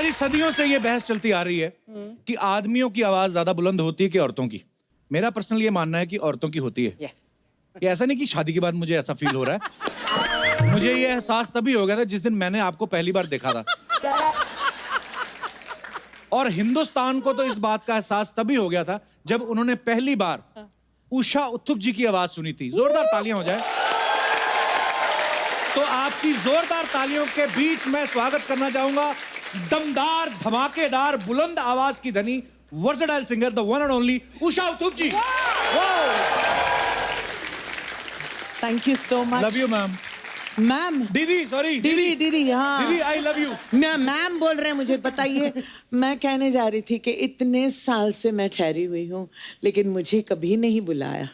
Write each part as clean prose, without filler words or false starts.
जी सदियों से ये बहस चलती आ रही है कि आदमियों की आवाज ज्यादा बुलंद होती है कि औरतों की। मेरा पर्सनल ये मानना है कि औरतों की होती है। ये ऐसा नहीं कि शादी के बाद मुझे ऐसा फील हो रहा है। मुझे ये एहसास तभी हो गया था जिस दिन मैंने आपको पहली बार देखा था। और हिंदुस्तान को तो इस बात का एहसास तभी हो गया था जब उन्होंने पहली बार उषा उत्थुप जी की आवाज सुनी थी। जोरदार तालियां हो जाए। तो आपकी जोरदार तालियों के बीच मैं स्वागत करना चाहूंगा दमदार, धमाकेदार, बुलंद आवाज की धनी, versatile singer, the one and only Usha Uthup ji. Thank you so much. Love you ma'am. Ma'am, दीदी, सॉरी दीदी, हाँ दीदी, आई लव यू। मैम बोल रहे हैं मुझे। बताइए, मैं कहने जा रही थी कि इतने साल से मैं ठहरी हुई हूँ लेकिन मुझे कभी नहीं बुलाया।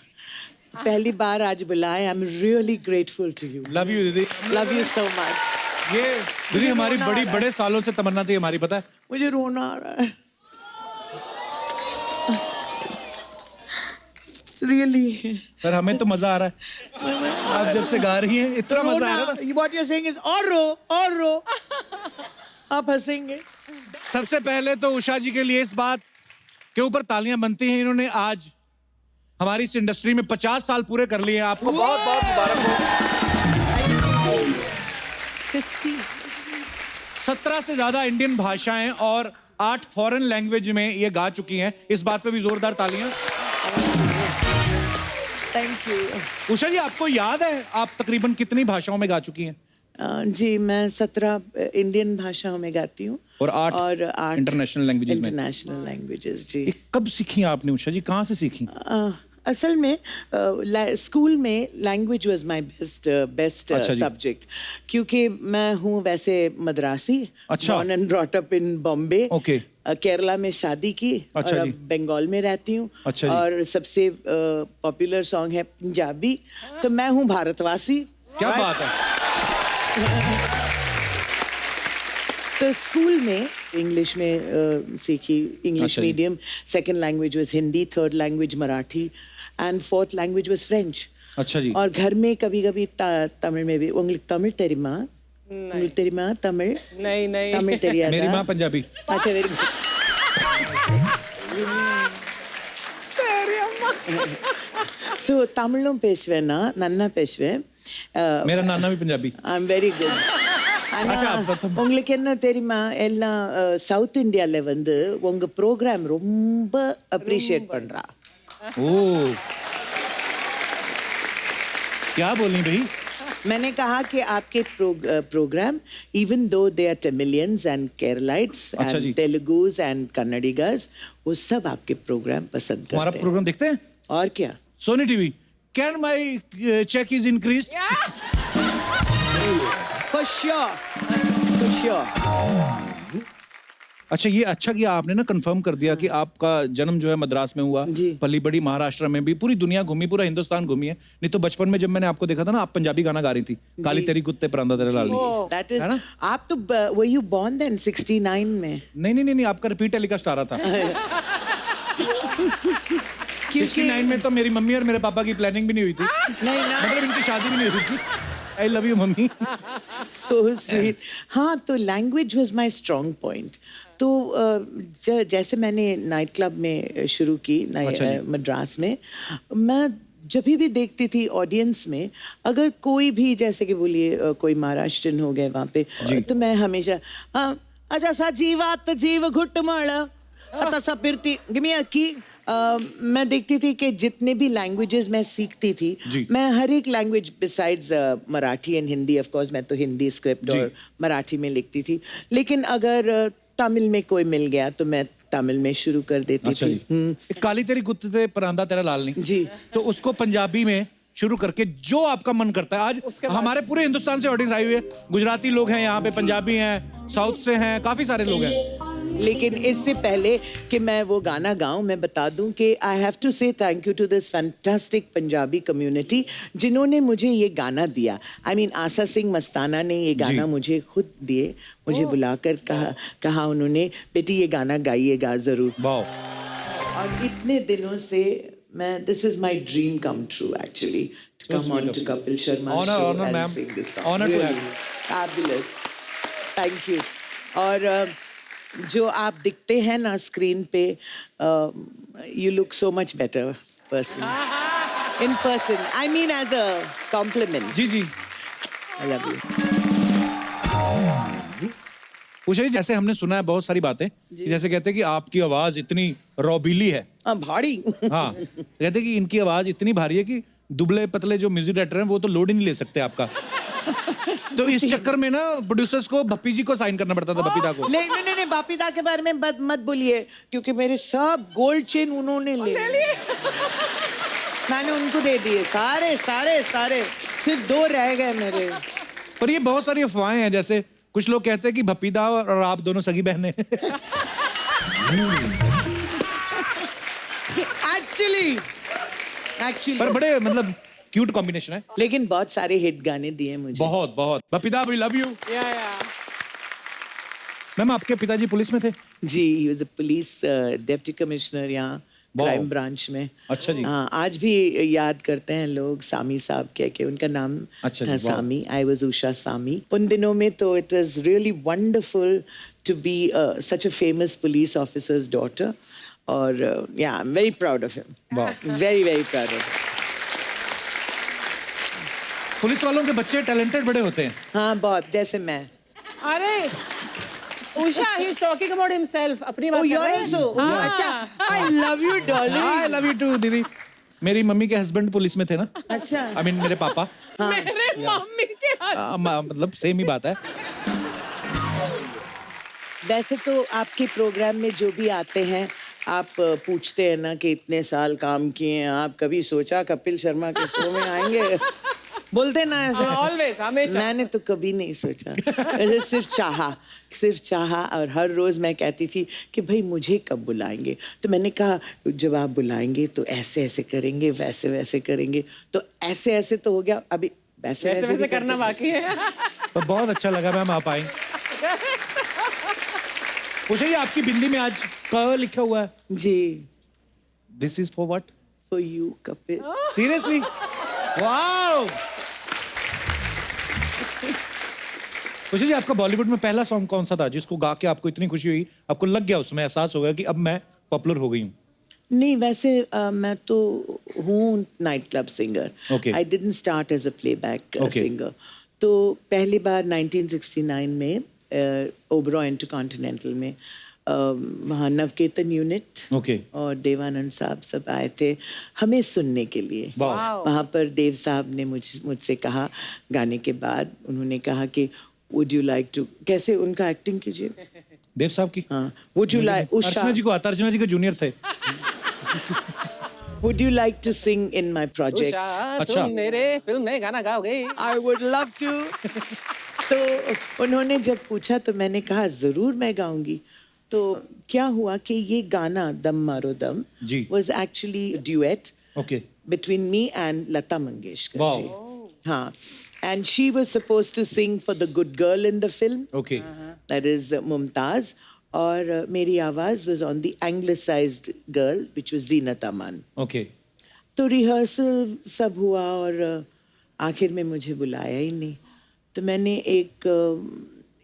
पहली बार आज बुलाया। I am really grateful to you. Love you दीदी। Love you so much. ये दीदी हमारी बड़े सालों से तमन्ना थी हमारी, पता है? मुझे रोना आ रहा है। रियली सर हमें तो मजा आ रहा है। आप जब से गा रही हैं इतना मजा आ रहा है। What you're saying is और रो आप हंसेंगे। सबसे पहले तो उषा जी के लिए इस बात के ऊपर तालियां बनती हैं, इन्होंने आज हमारी इस इंडस्ट्री में 50 साल पूरे कर लिए हैं। आपको बहुत बहुत मुबारक हो। 17 से ज्यादा इंडियन भाषाएं और 8 फॉरेन लैंग्वेज में ये गा चुकी हैं। इस बात पे भी जोरदार तालियां। Thank you. उषा जी आपको याद है आप तकरीबन कितनी भाषाओं में गा चुकी हैं? जी मैं 17 इंडियन भाषाओं में गाती हूँ और 8 इंटरनेशनल लैंग्वेजेस में। इंटरनेशनल लैंग्वेजेस जी। ये कब सीखी आपने उषा जी, कहाँ से सीखी? असल में स्कूल में language was my best subject, क्योंकि मैं हूँ वैसे मद्रासी। अच्छा। Born and brought up in Bombay. Okay. Kerala में शादी की। अच्छा और अब जी। बंगाल में रहती हूँ। अच्छा जी। और सबसे पॉपुलर सॉन्ग है पंजाबी। तो मैं हूँ भारतवासी। क्या बात है। तो स्कूल में इंग्लिश में सीखी, इंग्लिश अच्छा जी। Medium. Second language was Hindi, third language Marathi and fourth language was French. अच्छा जी। और घर में कभी कभी तमिल में भी। उंगली तमिल तेरी माँ, उंगली तेरी माँ तमिल। नहीं तमिल तेरी मेरी माँ पंजाबी। अच्छा वेरी सो तमिलों पेशवेना नन्ना पेशवे। मेरा नाना भी Punjabi. I am very good. உங்களுக்கு என்ன தெரியுமா, எல்லாம் சவுத் இந்தியால வந்து உங்க ப்ரோக்ராம் ரொம்ப அப்ரிशिएट பண்றா. ओ क्या बोली भाई? मैंने कहा कि आपके program even though they are Tamilians and Keralites and Telugus and Kannadigas, वो सब आपके प्रोग्राम पसंद करते हैं। हमारा प्रोग्राम देखते हैं? और क्या? Sony TV. Can my cheque is increased? For sure. अच्छा ये अच्छा किया आपने ना कंफर्म कर दिया कि आपका जन्म जो है मद्रास में हुआ, पली बड़ी महाराष्ट्र में भी, पूरी दुनिया घूमी, पूरा हिंदुस्तान घूमी है। नहीं तो बचपन में जब मैंने आपको देखा था ना, आप पंजाबी गाना गा रही थी, काली तेरी कुत्ते परांदा तेरे लाल। That is, आप तो were you born then 69 में? नहीं, आपका रिपीट टेलीकास्ट आ रहा था। 69 में तो मेरी मम्मी और मेरे पापा की प्लानिंग भी नहीं हुई थी। नहीं ना, मतलब इनकी शादी भी नहीं हुई थी। आई love you mummy. So sweet. हाँ, तो language was my strong point. तो जैसे मैंने नाइट क्लब में शुरू की मद्रास में, मैं जब भी देखती थी ऑडियंस में, अगर कोई भी जैसे कि बोलिए कोई महाराष्ट्रन हो गए वहाँ पे, तो मैं हमेशा अच्छा सा जीवात जीव घुट मड़ सा फिरती गिमी अक्की। मैं देखती थी कि जितने भी लैंग्वेजेस मैं सीखती थी, मैं हर एक language besides Marathi and Hindi, of course मैं तो हिंदी स्क्रिप्ट और मराठी में लिखती थी, लेकिन अगर तमिल में कोई मिल गया तो मैं तमिल में शुरू कर देती थी। काली तेरी कुत्ते परांदा तेरा लाल नहीं जी, तो उसको पंजाबी में शुरू करके जो आपका मन करता है। आज हमारे पूरे हिंदुस्तान से ऑडियंस आई हुई है, गुजराती लोग हैं यहाँ पे, पंजाबी हैं, साउथ से हैं, काफी सारे लोग हैं। लेकिन इससे पहले कि मैं वो गाना गाऊं, मैं बता दूं कि I have to say thank you to this fantastic Punjabi community जिन्होंने मुझे ये गाना दिया। आई मीन आशा सिंह मस्ताना ने ये गाना मुझे खुद दिए, मुझे बुलाकर कहा उन्होंने, बेटी ये गाना गाइएगा जरूर। और इतने दिनों से मैं, this is my dream come true actually, to come on to Kapil Sharma show and sing this song. Honour to have. Fabulous, thank you. और जो आप दिखते हैं ना स्क्रीन पे, you look so much better person in person, I mean as a compliment. जी जी। I love you. Usha ji, जैसे हमने सुना है बहुत सारी बातें कि जैसे कहते हैं कि आपकी आवाज इतनी रौबीली है। भारी। हाँ, कहते हैं कि इनकी आवाज इतनी भारी है कि दुबले पतले जो म्यूजिक डायरेक्टर हैं वो तो लोड ही नहीं ले सकते आपका। तो इस चक्कर में ना प्रोड्यूसर्स को भप्पी जी को साइन करना पड़ता था, बपीता को। नहीं, बापीदा के बारे में मत बोलिए, क्योंकि मेरे सब गोल्ड चेन उन्होंने ले लिए। मैंने उनको दे दिए सारे, सिर्फ 2 रह गए मेरे। पर ये बहुत सारी अफवाहें हैं, जैसे कुछ लोग कहते हैं कि भप्पीदा और आप दोनों सगी बहनें। एक्चुअली पर बड़े मतलब क्यूट कॉम्बिनेशन है। लेकिन बहुत सारे हिट गाने दिए मुझे। बहुत बहुत। Bappida, we love you. Ma'am, आपके पिताजी पुलिस में थे? जी, he was a police deputy commissioner यहाँ क्राइम ब्रांच में। अच्छा जी। हाँ, आज भी याद करते हैं लोग सामी साहब कह के, उनका नाम अच्छा था जी, वाह। सामी। I was Usha Sami. उन दिनों में तो it was really wonderful to be such a famous police officer's daughter, और yeah I am very proud of him. वाह। Very very proud of. Police वालों के बच्चे टैलेंटेड बड़े होते हैं। हाँ, बहुत, जैसे मैं। अरे Usha, he's talking about himself. अपनी बात Oh, कर you're रहे हैं? also? हाँ। अच्छा, I love you, darling. I love you too दीदी। मेरी मम्मी के हस्बैंड पुलिस में थे ना। अच्छा। आई मीन मेरे पापा। मेरे मम्मी के हाथ। मतलब सेम ही बात है। वैसे तो आपके प्रोग्राम में जो भी आते हैं, आप पूछते हैं ना कि इतने साल काम किए हैं, आप कभी सोचा कपिल शर्मा के शो में आएंगे? बोलते ना ऐसे। Always, हमेशा। मैंने तो कभी नहीं सोचा। ऐसे सिर्फ चाहा, और हर रोज मैं कहती थी कि भाई मुझे कब बुलाएंगे। तो मैंने कहा जब आप बुलाएंगे तो ऐसे ऐसे करेंगे, वैसे वैसे करेंगे। तो ऐसे ऐसे तो हो गया, अभी वैसे वैसे भी करना बाकी है। तो बहुत अच्छा लगा मैम आप आई। उषा जी, आपकी बिंदी में आज क लिखा हुआ है। जी, this is for what? For you Kapil. Seriously? Wow. Usha ji, आपका बॉलीवुड में पहला सॉन्ग कौन सा था जिसको गा के आपको इतनी खुशी हुई, आपको लग गया, उसमें एहसास हो गया कि अब मैं पॉपुलर हो गई हूँ? नहीं, वैसे मैं तो हूँ night club singer. Okay. I didn't start as a playback Okay. Singer. तो पहली बार 1969 में ओबरॉय इंटरकॉन्टिनेंटल में वहाँ नवकेतन यूनिट Okay. और देवानंद साहब सब आए थे हमें सुनने के लिए। वाह। वहाँ पर देव साहब ने मुझसे कहा, गाने के बाद उन्होंने कहा कि वुड यू लाइक टू, कैसे उनका एक्टिंग कीजिए। देव साहब की? हाँ, would you like, Archana ji को आता, अर्चना जी के जूनियर थे। Would you like to sing in my project? Usha, अच्छा। तुम मेरे फिल्म में गाना गाओगे? I would love to. तो उन्होंने जब पूछा तो मैंने कहा जरूर मैं गाऊंगी। तो क्या हुआ कि ये गाना दम मारो दम जी। was actually a duet okay. between me and Lata Mangeshkar Wow. ji. हाँ, and she was supposed to sing for the good girl in the film. Okay. That is Mumtaz. और मेरी आवाज was on the anglicized girl which was Zeenat Aman. Okay. तो rehearsal सब हुआ और आखिर में मुझे बुलाया ही नहीं। तो मैंने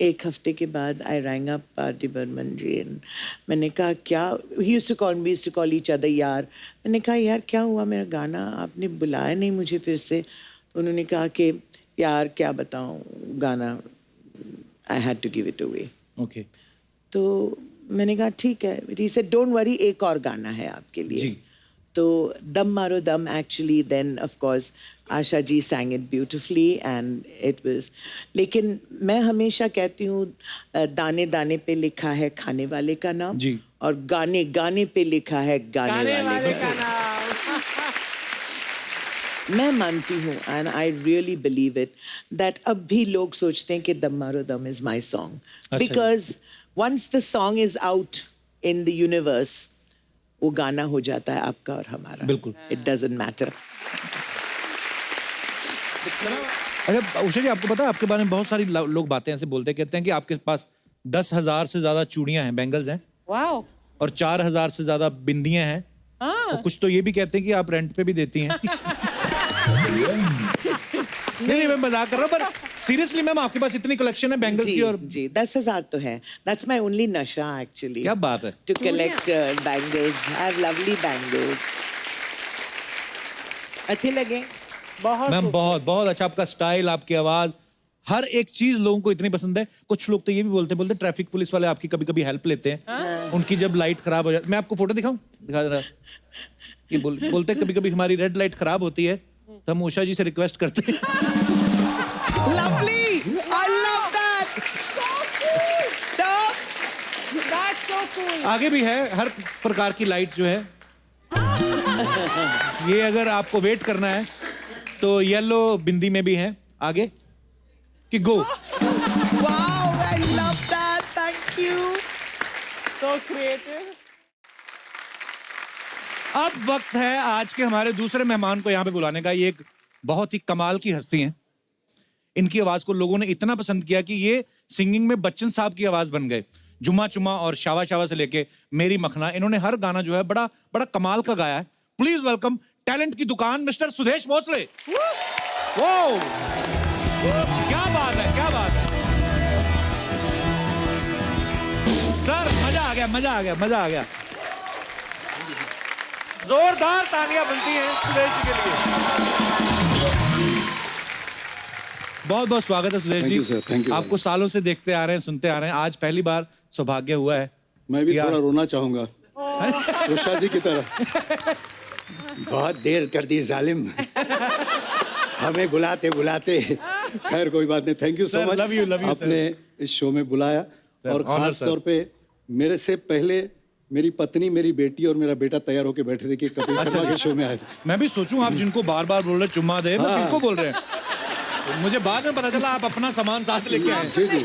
एक हफ्ते के बाद आई रैंग अप पार्टी बर्मन जी एंड मैंने कहा क्या, he used to call each other यार। मैंने कहा यार क्या हुआ, मेरा गाना आपने बुलाया नहीं मुझे फिर से। तो उन्होंने कहा कि यार क्या बताऊं, गाना I had to give it away. Okay. तो मैंने कहा ठीक है। ही सेड डोंट वरी, एक और गाना है आपके लिए। जी। तो Dum Maro Dum actually then of course Asha ji sang it beautifully and it was, लेकिन मैं हमेशा कहती हूँ दाने दाने पे लिखा है खाने वाले का नाम जी। और गाने गाने पे लिखा है गाने वाले का। का नाम। मैं मानती हूँ and I really believe it that अब भी लोग सोचते हैं कि Dum Maro Dum is my song, अच्छा। Because once the song is out in the universe वो गाना हो जाता है आपका और हमारा। बिल्कुल। It doesn't matter. अच्छा उषा जी, आपको पता है आपके बारे में बहुत सारी लोग बातें ऐसे बोलते कहते हैं कि आपके पास 10,000 से ज्यादा चूड़ियां हैं, बैंगल्स हैं, वाओ। और 4,000 से ज्यादा बिंदियां हैं। और कुछ तो ये भी कहते हैं कि आप रेंट पे भी देती हैं। नहीं मैं मजाक कर रहा हूँ, पर सीरियसली मैम, आपके पास इतनी कलेक्शन है बैंगल्स की? और जी 10,000 तो है. That's my only नशा actually. क्या बात है? To collect bangles. I have lovely bangles. अच्छे लगे? बहुत मैम बहुत बहुत अच्छा आपका स्टाइल, आपकी आवाज, हर एक चीज लोगों को इतनी पसंद है. कुछ लोग तो ये भी बोलते ट्रैफिक पुलिस वाले आपकी कभी कभी हेल्प लेते हैं. उनकी जब लाइट खराब हो जाती, मैं आपको फोटो दिखाऊं? दिखा दे रहा. ये बोलते कभी कभी हमारी रेड लाइट खराब होती है तो हम उषा जी से रिक्वेस्ट करते हैं. Lovely. I love that. That's so cool. आगे भी है हर प्रकार की लाइट जो है. ये अगर आपको वेट करना है तो येलो बिंदी में भी है. आगे कि गो. Wow, I love that. Thank you. So creative. अब वक्त है आज के हमारे दूसरे मेहमान को यहाँ पे बुलाने का. ये एक बहुत ही कमाल की हस्ती हैं. इनकी आवाज को लोगों ने इतना पसंद किया कि ये सिंगिंग में बच्चन साहब की आवाज बन गए. जुम्मा चुम्मा और शावा शावा से लेके मेरी मखना, इन्होंने हर गाना जो है बड़ा बड़ा कमाल का गाया है. प्लीज वेलकम टैलेंट की दुकान मिस्टर सुदेश भोसले. वो क्या बात है, क्या बात है सर. मजा आ गया, मजा आ गया, मजा आ गया. जोरदार तालियां बनती हैं सुदेश जी के लिए. बहुत बहुत स्वागत है Sudesh ji. Sir, thank you. आपको सालों से देखते आ रहे हैं, सुनते आ रहे हैं. आज पहली बार सौभाग्य हुआ है. मैं भी क्या? थोड़ा रोना चाहूंगा उषा जी की तरह. बहुत देर कर दी जालिम, हमें बुलाते बुलाते. खैर कोई बात नहीं. Thank you so Sir, much. love you, आपने इस शो में बुलाया. और honor, खास sir. तौर पे मेरे से पहले मेरी पत्नी, मेरी बेटी और मेरा बेटा तैयार होके बैठे थे कि कपिल शर्मा के शो में आए थे. मैं भी सोचूं आप जिनको बार बार बोल रहे चुम्मा दे, मैं किनको बोल रहे हैं. तो मुझे बाद में पता चला आप अपना सामान साथ लेके आए. जी जी,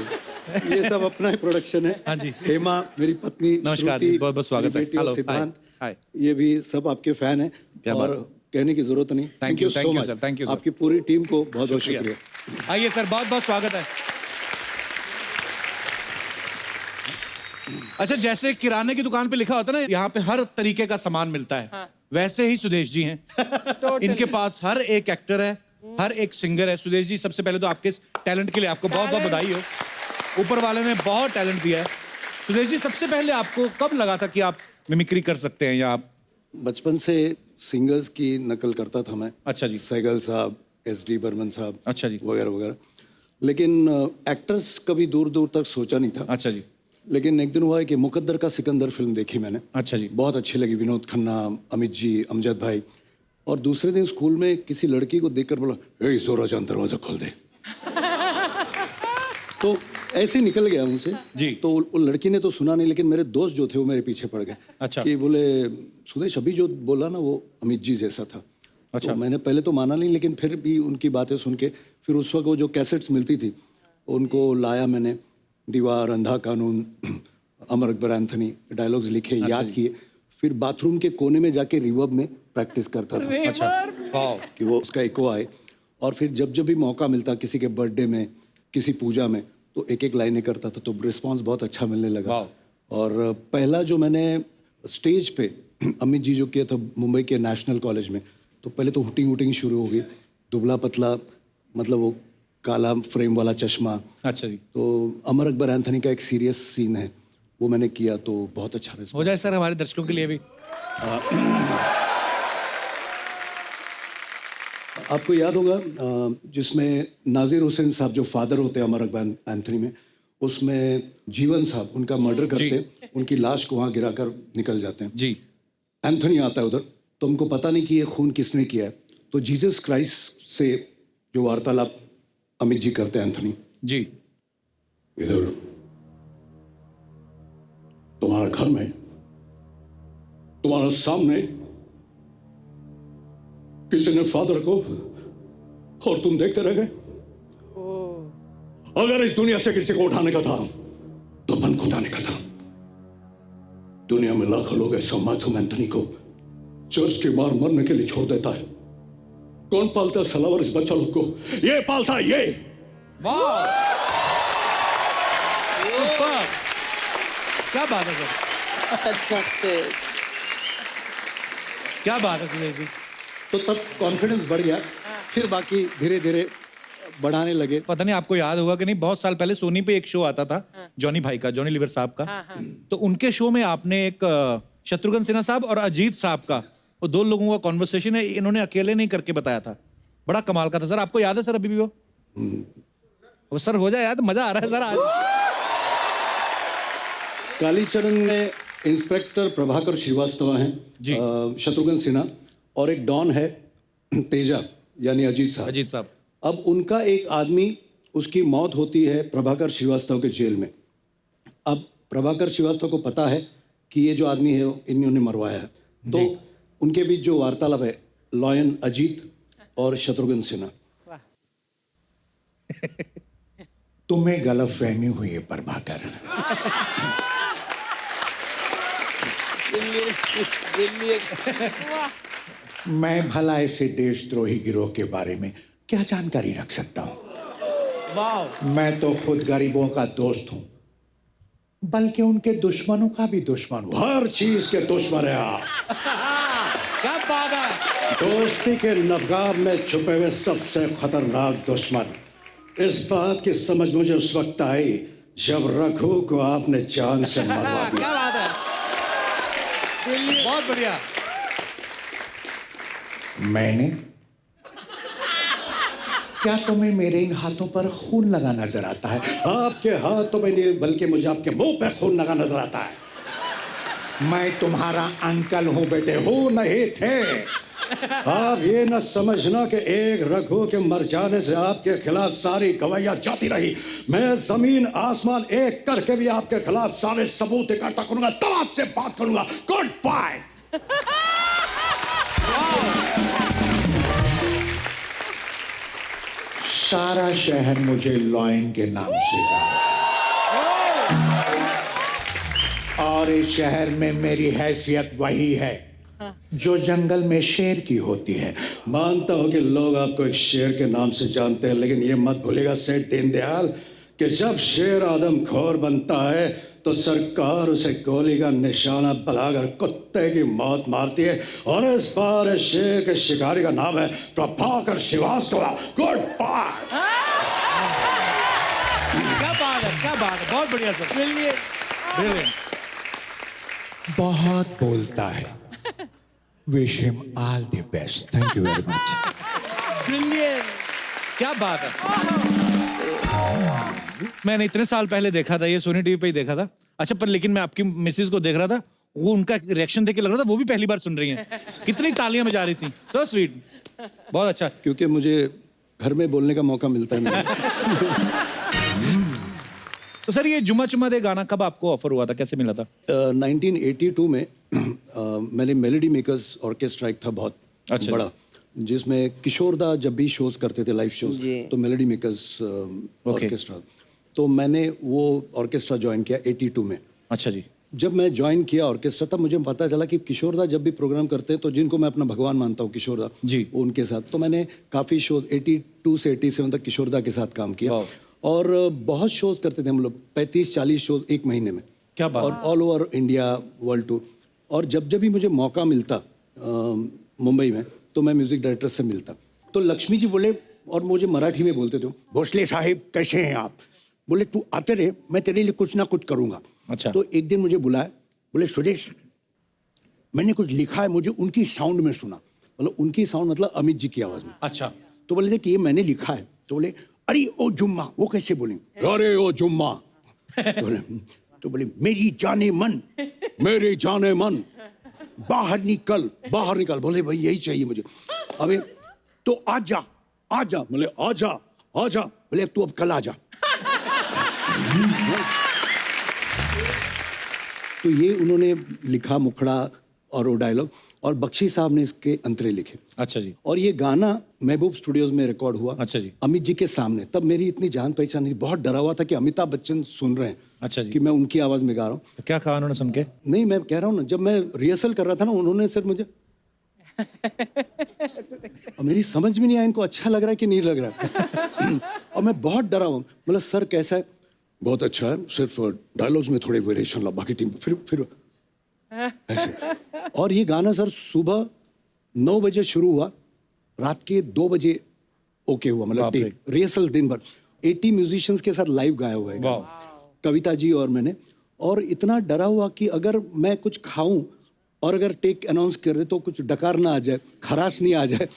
ये सब अपना ही प्रोडक्शन है. हाँ जी. हेमा मेरी पत्नी, नमस्कार श्रुति, जी, बहुत बहुत स्वागत है. मेरी बेटी और हेलो, सिद्धांत, हाय. ये भी सब आपके फैन हैं. क्या और बात है. कहने की जरूरत नहीं. Thank you, so thank you, much. sir, thank you, sir. आपकी पूरी टीम को बहुत बहुत शुक्रिया. आइए सर, बहुत बहुत स्वागत है. अच्छा, जैसे किराने की दुकान पे लिखा होता है ना यहाँ पे हर तरीके का सामान मिलता है. हाँ. वैसे ही सुदेश जी हैं. Totally. इनके पास हर एक एक्टर है, हर एक सिंगर है. सुदेश जी, सबसे पहले तो आपके टैलेंट के लिए आपको बहुत बहुत बधाई हो. ऊपर वाले ने बहुत टैलेंट दिया है. सुदेश जी, सबसे पहले आपको कब लगा था कि आप मिमिक्री कर सकते हैं या आप? बचपन से सिंगर्स की नकल करता था मैं. अच्छा जी. सहगल साहब, SD बर्मन साहब, अच्छा जी. वगैरह वगैरह. लेकिन एक्टर्स कभी दूर दूर तक सोचा नहीं था. अच्छा जी. लेकिन एक दिन हुआ है कि मुकद्दर का सिकंदर फिल्म देखी मैंने. अच्छा जी. बहुत अच्छी लगी. विनोद खन्ना, अमित जी, अमजद भाई. और दूसरे दिन स्कूल में किसी लड़की को देखकर बोला, ए जोरा जान दरवाजा खोल दे. तो ऐसे ही निकल गया मुझसे जी. तो वो लड़की ने तो सुना नहीं, लेकिन मेरे दोस्त जो थे वो मेरे पीछे पड़ गए. अच्छा. कि बोले सुदेश अभी जो बोला ना वो अमित जी जैसा था. अच्छा. तो मैंने पहले तो माना नहीं, लेकिन फिर भी उनकी बातें सुन के फिर उस वक्त वो जो कैसेट्स मिलती थी उनको लाया मैंने. दीवार, अंधा कानून, अमर अकबर एंथनी, डायलॉग्स लिखे, याद किए. फिर बाथरूम के कोने में जाके रिवर्ब में प्रैक्टिस करता था. अच्छा. वाह. कि वो उसका इको आए. और फिर जब जब भी मौका मिलता, किसी के बर्थडे में, किसी पूजा में, तो एक एक लाइनें करता था. तो रिस्पांस बहुत अच्छा मिलने लगा. और पहला जो मैंने स्टेज पे अमित जी जो किया था मुंबई के नेशनल कॉलेज में, तो पहले तो हुटिंग हुटिंग शुरू हो गई. दुबला पतला, मतलब वो काला फ्रेम वाला चश्मा. अच्छा जी. तो अमर अकबर एंथनी का एक सीरियस सीन है, वो मैंने किया. तो बहुत अच्छा हो रिस्पांस. जाए सर हमारे दर्शकों के लिए भी. आपको याद होगा जिसमें नाजिर हुसैन साहब जो फादर होते हैं अमर अकबर एंथनी में, उसमें जीवन साहब उनका मर्डर करते, उनकी लाश को वहाँ गिराकर निकल जाते हैं. जी. एंथनी आता है उधर, तो हमको पता नहीं कि ये खून किसने किया है. तो जीसस क्राइस्ट से जो वार्तालाप अमित जी करते हैं एंथनी, जी. इधर तुम्हारा घर में, तुम्हारा सामने किसी ने फादर को, और तुम देखते रह गए. अगर इस दुनिया से किसी को उठाने का था तो मन को उठाने का था. दुनिया में लाखों लोग ऐसा मैथ्यू एंथनी को चर्च के बाहर मरने के लिए छोड़ देता है. कौन पालता है सलावर इस बच्चा लोग को? ये पालता है ये. वाह. सुपर. क्या बात है सर. Fantastic. क्या बात है सुदेश जी. तो तब कॉन्फिडेंस बढ़ गया. फिर बाकी धीरे धीरे बढ़ाने लगे। पता नहीं आपको याद होगा कि नहीं, बहुत साल पहले सोनी पे एक शो आता था जॉनी भाई का, जॉनी लीवर साहब का। तो उनके शो में आपने एक शत्रुघ्न सिन्हा साहब और अजीत साहब का, वो दो लोगों का कॉन्वर्सेशन है, इन्होंने अकेले नहीं करके बताया था, बड़ा कमाल का था सर। आपको याद है सर अभी भी वो सर हो जाए याद, मजा आ रहा है सर आज। कालीचरण में इंस्पेक्टर प्रभाकर श्रीवास्तव हैं जी। शत्रुघ्न सिन्हा, और एक डॉन है तेजा यानी अजीत साहब। अजीत साहब। अब उनका एक आदमी, उसकी मौत होती है प्रभाकर श्रीवास्तव के जेल में। अब प्रभाकर श्रीवास्तव को पता है कि ये जो आदमी है इन्होंने मरवाया है, तो उनके बीच जो वार्तालाप है लॉयन अजीत और शत्रुघ्न सिन्हा। तुम्हें गलतफहमी हुई है प्रभाकर। मैं भला ऐसे देशद्रोही गिरोह के बारे में क्या जानकारी रख सकता हूँ। वाह। मैं तो खुद गरीबों का दोस्त हूँ, बल्कि उनके दुश्मनों का भी दुश्मन हूँ। हर चीज के दुश्मन है आप। क्या बात है। दोस्ती के नकाब में छुपे हुए सबसे खतरनाक दुश्मन। इस बात की समझ मुझे उस वक्त आई जब रघु को आपने जान से मरवा दिया। क्या बात है, बहुत बढ़िया। मैंने क्या तुम्हें मेरे इन हाथों पर खून लगा नजर आता है? आपके हाथों में नहीं, बल्कि मुझे आपके मुंह पे खून लगा नजर आता है। मैं तुम्हारा अंकल हूं बेटे, हो नहीं थे। आप ये न समझना कि एक रघु के मर जाने से आपके खिलाफ सारी गवाहियां जाती रही। मैं जमीन आसमान एक करके भी आपके खिलाफ सारे सबूत इकट्ठा करूंगा, तब आपसे बात करूंगा। Good bye. सारा शहर मुझे लॉयन के नाम से जाने, और इस शहर में मेरी हैसियत वही है जो जंगल में शेर की होती है। मानता हूं कि लोग आपको एक शेर के नाम से जानते हैं, लेकिन ये मत भूलेगा सेठ दीनदयाल कि जब शेर आदमखोर बनता है तो सरकार उसे गोली का निशाना बनाकर कुत्ते की मौत मारती है। और इस बार इस शेर के शिकारी का नाम है प्रभाकर श्रीवास्तव। Good bye. क्या बात है, क्या बात है, बहुत बढ़िया सर। ब्रिलियंट। बहुत बोलता है। Wish him all the best. Thank you very much. Brilliant. क्या बात है। मैंने इतने साल पहले देखा था, ये सोनी टीवी पे ही देखा था। अच्छा, पर लेकिन मैं आपकी मिसेज को देख रहा था, वो उनका रिएक्शन देख के लग रहा था वो भी पहली बार सुन रही हैं। कितनी तालियां बजा रही थी। सो स्वीट, बहुत अच्छा। क्योंकि मुझे घर में बोलने का मौका मिलता है नहीं। तो सर ये जुम्मा चुम्मा दे गाना कब आपको ऑफर हुआ था, कैसे मिला था? 1982 में मैंने मेलोडी मेकर्स ऑर्केस्ट्रा एक था बहुत अच्छा बड़ा, जिसमें किशोर दा जब भी शोज करते थे, लाइव शोज, तो मेलोडी मेकर्स ऑर्केस्ट्रा, तो मैंने वो ऑर्केस्ट्रा ज्वाइन किया 82 में। अच्छा जी। जब मैं ज्वाइन किया ऑर्केस्ट्रा तब मुझे पता चला कि किशोर दा जब भी प्रोग्राम करते हैं, तो जिनको मैं अपना भगवान मानता हूँ किशोर दा जी, उनके साथ, तो मैंने काफ़ी शोज 82 से 87 तक किशोर दा के साथ काम किया। और बहुत शोज करते थे हम लोग, 35-40 शोज एक महीने में। क्या बात। और all over India, world tour. और जब जब भी मुझे मौका मिलता मुंबई में, तो मैं म्यूजिक डायरेक्टर से मिलता, तो लक्ष्मी जी बोले, और मुझे मराठी में बोलते थे, भोसले साहिब कैसे हैं आप? बोले तू आते रहे, मैं तेरे लिए कुछ ना कुछ करूँगा। अच्छा। तो एक दिन मुझे बुलाया, बोले सुरेश मैंने कुछ लिखा है, मुझे उनकी साउंड में सुना। मतलब उनकी साउंड मतलब अमित जी की आवाज़ में। अच्छा। तो बोले थे कि ये मैंने लिखा है। तो बोले अरे ओ जुम्मा, वो कैसे बोलेंगे? अरे ओ जुम्मा। तो बोले मेरी जाने मन, मेरे जाने मन, बाहर निकल, बाहर निकल। बोले भाई यही चाहिए मुझे। अबे तो आजा, आजा। बोले आजा, आजा। बोले तू अब कल आजा। तो ये उन्होंने लिखा मुखड़ा और वो डायलॉग, और बख्शी साहब ने इसके अंतरे लिखे। अच्छा जी। और ये गाना महबूब स्टूडियोज में रिकॉर्ड हुआ। अच्छा जी। अमित जी के सामने। तब मेरी इतनी जान पहचान नहीं, बहुत डरा हुआ था कि अमिताभ बच्चन सुन रहे हैं। अच्छा जी। कि मैं उनकी आवाज में गा रहा हूँ। तो क्या कहा उन्होंने सुन के? नहीं, मैं कह रहा हूँ ना, जब मैं रिहर्सल कर रहा था ना, उन्होंने सर मुझे और मेरी समझ में नहीं आया इनको अच्छा लग रहा है कि नहीं लग रहा है। और मैं बहुत डरा हूँ। मतलब सर कैसा है? बहुत अच्छा है, सिर्फ डायलॉग्स में थोड़े वेरिएशन ला, बाकी टीम फिर ऐसे। और ये गाना सर सुबह 9 बजे शुरू हुआ, रात के 2 बजे ओके हुआ, मतलब टेक रिहर्सल दिन भर 80 म्यूजिशियंस के साथ लाइव गाया हुआ है कविता जी और मैंने। और इतना डरा हुआ कि अगर मैं कुछ खाऊं और अगर टेक अनाउंस कर दे तो कुछ डकार ना आ जाए, खराश नहीं आ जाए।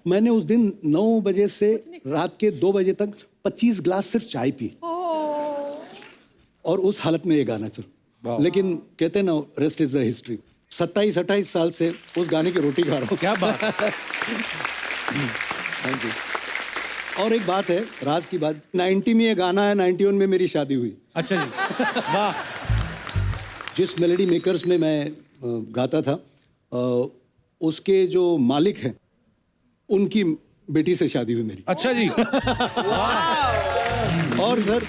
मैंने उस दिन 9 बजे से रात के 2 बजे तक 25 ग्लास सिर्फ चाय पी और उस हालत में ये गाना चल। लेकिन कहते हैं ना, रेस्ट इज द हिस्ट्री। 27-28 साल से उस गाने की रोटी खा रहा हूँ। क्या बात है। Thank you. और एक बात है, राज की बात, 90 में ये गाना है, 91 में मेरी शादी हुई। अच्छा जी। वाह। जिस मेलोडी मेकर्स में मैं गाता था, उसके जो मालिक हैं उनकी बेटी से शादी हुई मेरी। अच्छा जी। और sir,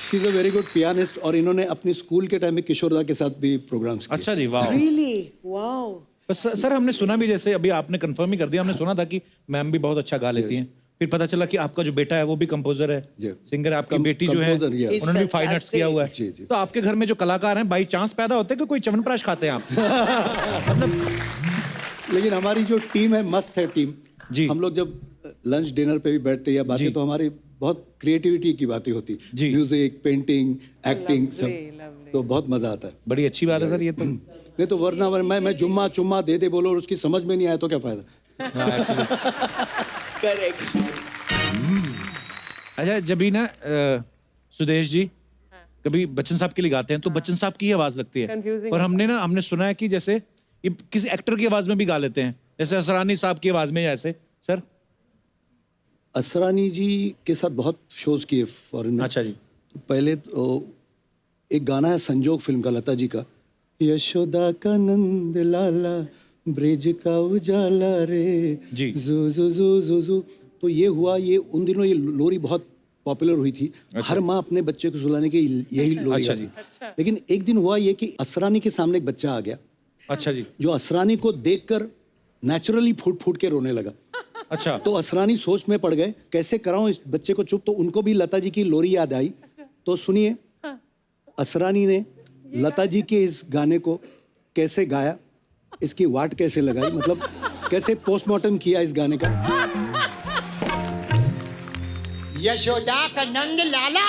she is a very good pianist और इन्होंने अपनी स्कूल के टाइम में किशोरदा के साथ भी प्रोग्राम्स किए। अच्छा जी, वाह। Really? Wow. बस सर, हमने सुना भी, जैसे अभी आपने कंफर्म ही कर दिया, हमने सुना था कि मैम भी बहुत अच्छा गा लेती हैं। फिर पता चला कि आपका जो बेटा है वो भी कंपोजर है, सिंगर है। आपकी बेटी जो है उन्होंने भी फाइन आर्ट्स किया हुआ है। तो आपके घर में जो कलाकार हैं बाई चांस पैदा होते हैं कि कोई च्यवनप्राश खाते हैं आप? मतलब लेकिन हमारी जो टीम है मस्त है टीम जी। हम लोग जब लंच डिनर पे भी बैठते या बातें, तो हमारी बहुत क्रिएटिविटी की बातें होती, म्यूजिक, पेंटिंग, एक्टिंग, सब। तो बहुत मजा आता है। बड़ी अच्छी बात है सर ये तो। नहीं तो वरना मैं जुम्मा चुम्मा दे दे बोलो और उसकी समझ में नहीं आया तो क्या फायदा। Correct. अच्छा, जब भी ना सुदेश जी कभी बच्चन साहब के लिए गाते हैं तो बच्चन साहब की ही आवाज लगती है। Confusing पर हमने सुना है कि जैसे ये किसी एक्टर की आवाज में भी गा लेते हैं, जैसे असरानी साहब की आवाज में। जैसे सर असरानी जी के साथ बहुत शोज किए फॉरेन में। अच्छा जी। तो पहले तो एक गाना है संजोग फिल्म का, लता जी का, यशोदा का नंद लाला ब्रिज का उजाला रे जी। जू जू जू जू जू। तो ये हुआ, ये उन दिनों ये लोरी बहुत पॉपुलर हुई थी। हर माँ अपने बच्चे को सुलाने के यही लोरी अच्छा गाती। लेकिन एक दिन हुआ ये कि असरानी के सामने एक बच्चा आ गया। अच्छा जी। जो असरानी को देखकर नेचुरली फूट फूट के रोने लगा। अच्छा। तो असरानी सोच में पड़ गए, कैसे कराऊं इस बच्चे को चुप। तो उनको भी लता जी की लोरी याद आई। तो सुनिए, असरानी ने लता जी के इस गाने को कैसे गाया, इसकी वाट कैसे लगाई, मतलब कैसे पोस्टमार्टम किया इस गाने का। यशोदा का नंद लाला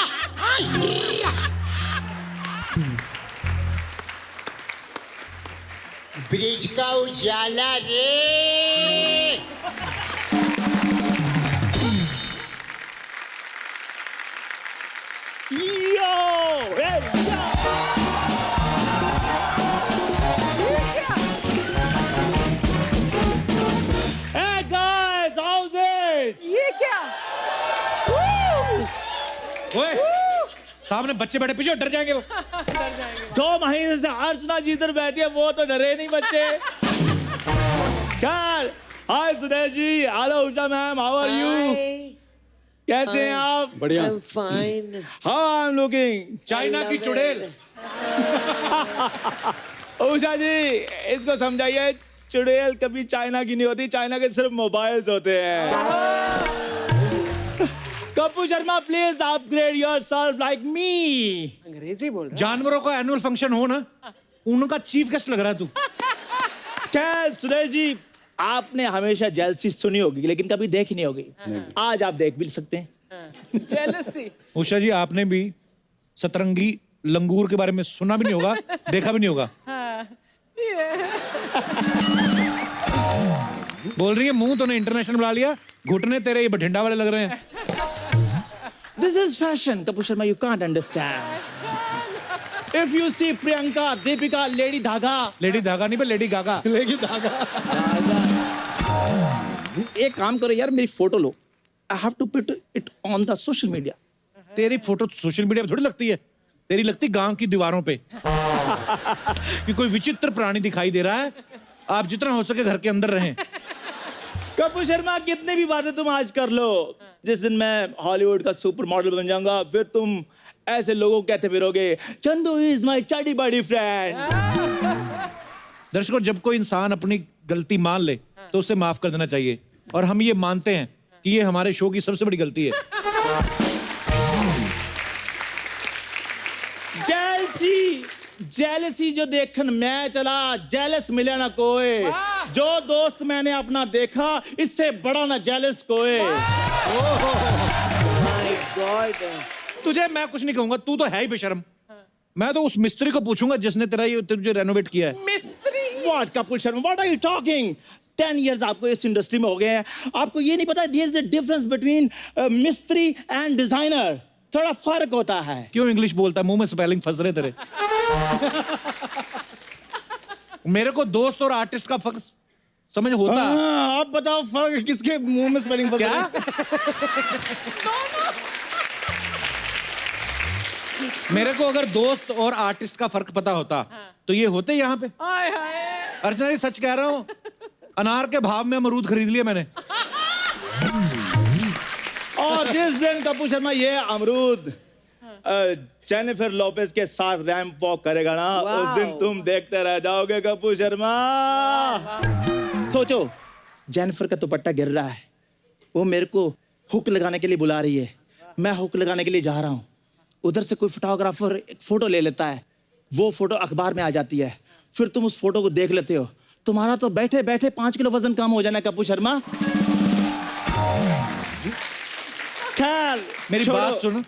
ब्रिज का उजाला रे। ये क्या? ओए, सामने बच्चे बैठे, पीछे डर जाएंगे वो। 2 महीने से अर्चना जी इधर बैठी है, वो तो डरे नहीं बच्चे। क्या? Hi Sudesh ji, hello Usha ma'am, how are you? Hi. कैसे हैं आप? बढ़िया। I'm fine. How I am looking? China की चुड़ैल। उषा जी, इसको समझाइए, चुड़ैल कभी चाइना की नहीं होती, चाइना के सिर्फ मोबाइल्स होते हैं। Kapoor Sharma, please upgrade yourself like me. अंग्रेजी बोल रहा जानवरों का एनुअल फंक्शन हो ना, उनका चीफ गेस्ट लग रहा है तू। क्या सुरेश जी, आपने हमेशा जेलसी सुनी होगी लेकिन कभी देखी नहीं होगी। आज आप देख भी सकते हैं। है। Jealousy. उषा जी, आपने भी सतरंगी लंगूर के बारे में सुना भी नहीं होगा, देखा भी नहीं होगा। बोल रही है मुंह तो ने इंटरनेशनल बुला लिया, घुटने तेरे ये बठिंडा वाले लग रहे हैं। This is fashion, Kapur Sharma, you can't understand. If you see Priyanka, Deepika, Lady Dhaga. Lady धागा नहीं, पर लेडी गागा। लेकिन धागा। एक काम करो यार, मेरी photo low. I have to put it on the social media. तेरी फोटो सोशल मीडिया पे थोड़ी लगती है, तेरी लगती गांव की दीवारों पे। कि कोई विचित्र प्राणी दिखाई दे रहा है, आप जितना हो सके घर के अंदर रहें। कपूर शर्मा, कितनी भी बातें तुम आज कर लो, जिस दिन मैं हॉलीवुड का सुपर मॉडल बन जाऊंगा, फिर तुम ऐसे लोगों को कहते फिरोगे, चंदू इज माय चड्डी बड़ी फ्रेंड। दर्शकों, जब कोई इंसान अपनी गलती मान ले तो उसे माफ कर देना चाहिए, और हम ये मानते हैं कि ये हमारे शो की सबसे बड़ी गलती है। जेलसी, जेलसी जो देखन मैं चला, जेलस मिले ना कोई। जो दोस्त मैंने अपना देखा, इससे बड़ा ना जेलस कोई। My God. तुझे मैं कुछ नहीं कहूंगा, तू तो है ही बेशर्म। मैं तो उस मिस्त्री को पूछूंगा जिसने तेरा ये तुझे रेनोवेट किया है। मिस्त्री। What Kapoor Sharma, what are you talking? 10 years आपको इस इंडस्ट्री में हो गए हैं, आपको ये नहीं पता there is a difference between मिस्त्री and डिजाइनर। थोड़ा फर्क होता है। क्यों इंग्लिश बोलता है? मुंह में स्पेलिंग फंस रहे तेरे। मेरे को दोस्त और आर्टिस्ट का फर्क समझ होता है। आप बताओ फर्क किसके मुंह में स्पेलिंग फंस क्या? मेरे को अगर दोस्त और आर्टिस्ट का फर्क पता होता तो ये होते यहाँ पे। हाय हाय। अर्चना जी सच कह रहा हूँ, अनार के भाव में अमरूद खरीद लिए मैंने। और जिस दिन कपूर शर्मा ये अमरूद जेनिफर लोपेज के साथ रैंप वॉक करेगा ना, उस दिन तुम देखते रह जाओगे कपूर शर्मा। सोचो, जेनिफर का दुपट्टा गिर रहा है, वो मेरे को हुक लगाने के लिए बुला रही है, मैं हुक लगाने के लिए जा रहा हूँ। उधर से कोई फोटोग्राफर एक फोटो ले लेता है, वो फोटो अखबार में आ जाती है, फिर तुम उस फोटो को देख लेते हो, तुम्हारा तो बैठे बैठे 5 किलो वजन कम हो जाना कपूर शर्मा। खैर मेरी बात सुन,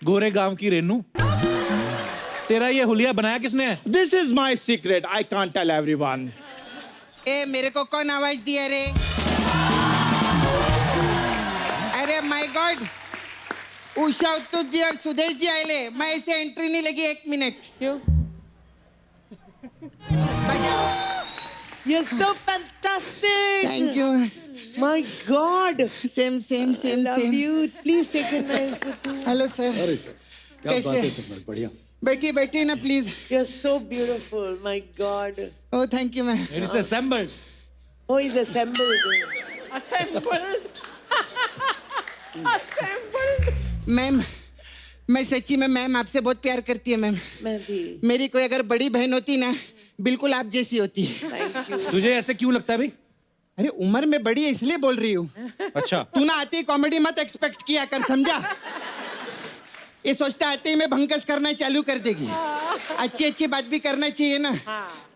गोरे गांव की रेनू, तेरा ये हुलिया बनाया किसने है? This is my secret, I can't tell everyone. ए मेरे को कौन आवाज दिया रे? अरे माय गॉड, उषा उत्तुप जी और सुदेश जी आए ले, मैं ऐसे एंट्री नहीं लगी 1 मिनट। क्यों? You're so fantastic. Thank you. My God. Same same I same love same. you. Please take a nice photo. Hello sir. अरे सर, क्या कैसे? बात है सर, बढ़िया। बैठिए बैठिए ना please. You're so beautiful. My God. Oh thank you ma'am. It is assembled. Oh, he's assembled. Assembled. Assembled. Ma'am, मैं सच्ची में मैम आपसे बहुत प्यार करती है मैम। मैं भी। मेरी कोई अगर बड़ी बहन होती ना, बिल्कुल आप जैसी होती है। Thank you. तुझे ऐसे क्यों लगता है भाई? अरे उम्र में बड़ी है इसलिए बोल रही हूँ। अच्छा, तू ना आती कॉमेडी मत एक्सपेक्ट किया कर, समझा? ये सोचता आते ही मैं भंकस करना चालू कर देगी। अच्छी अच्छी बात भी करना चाहिए ना।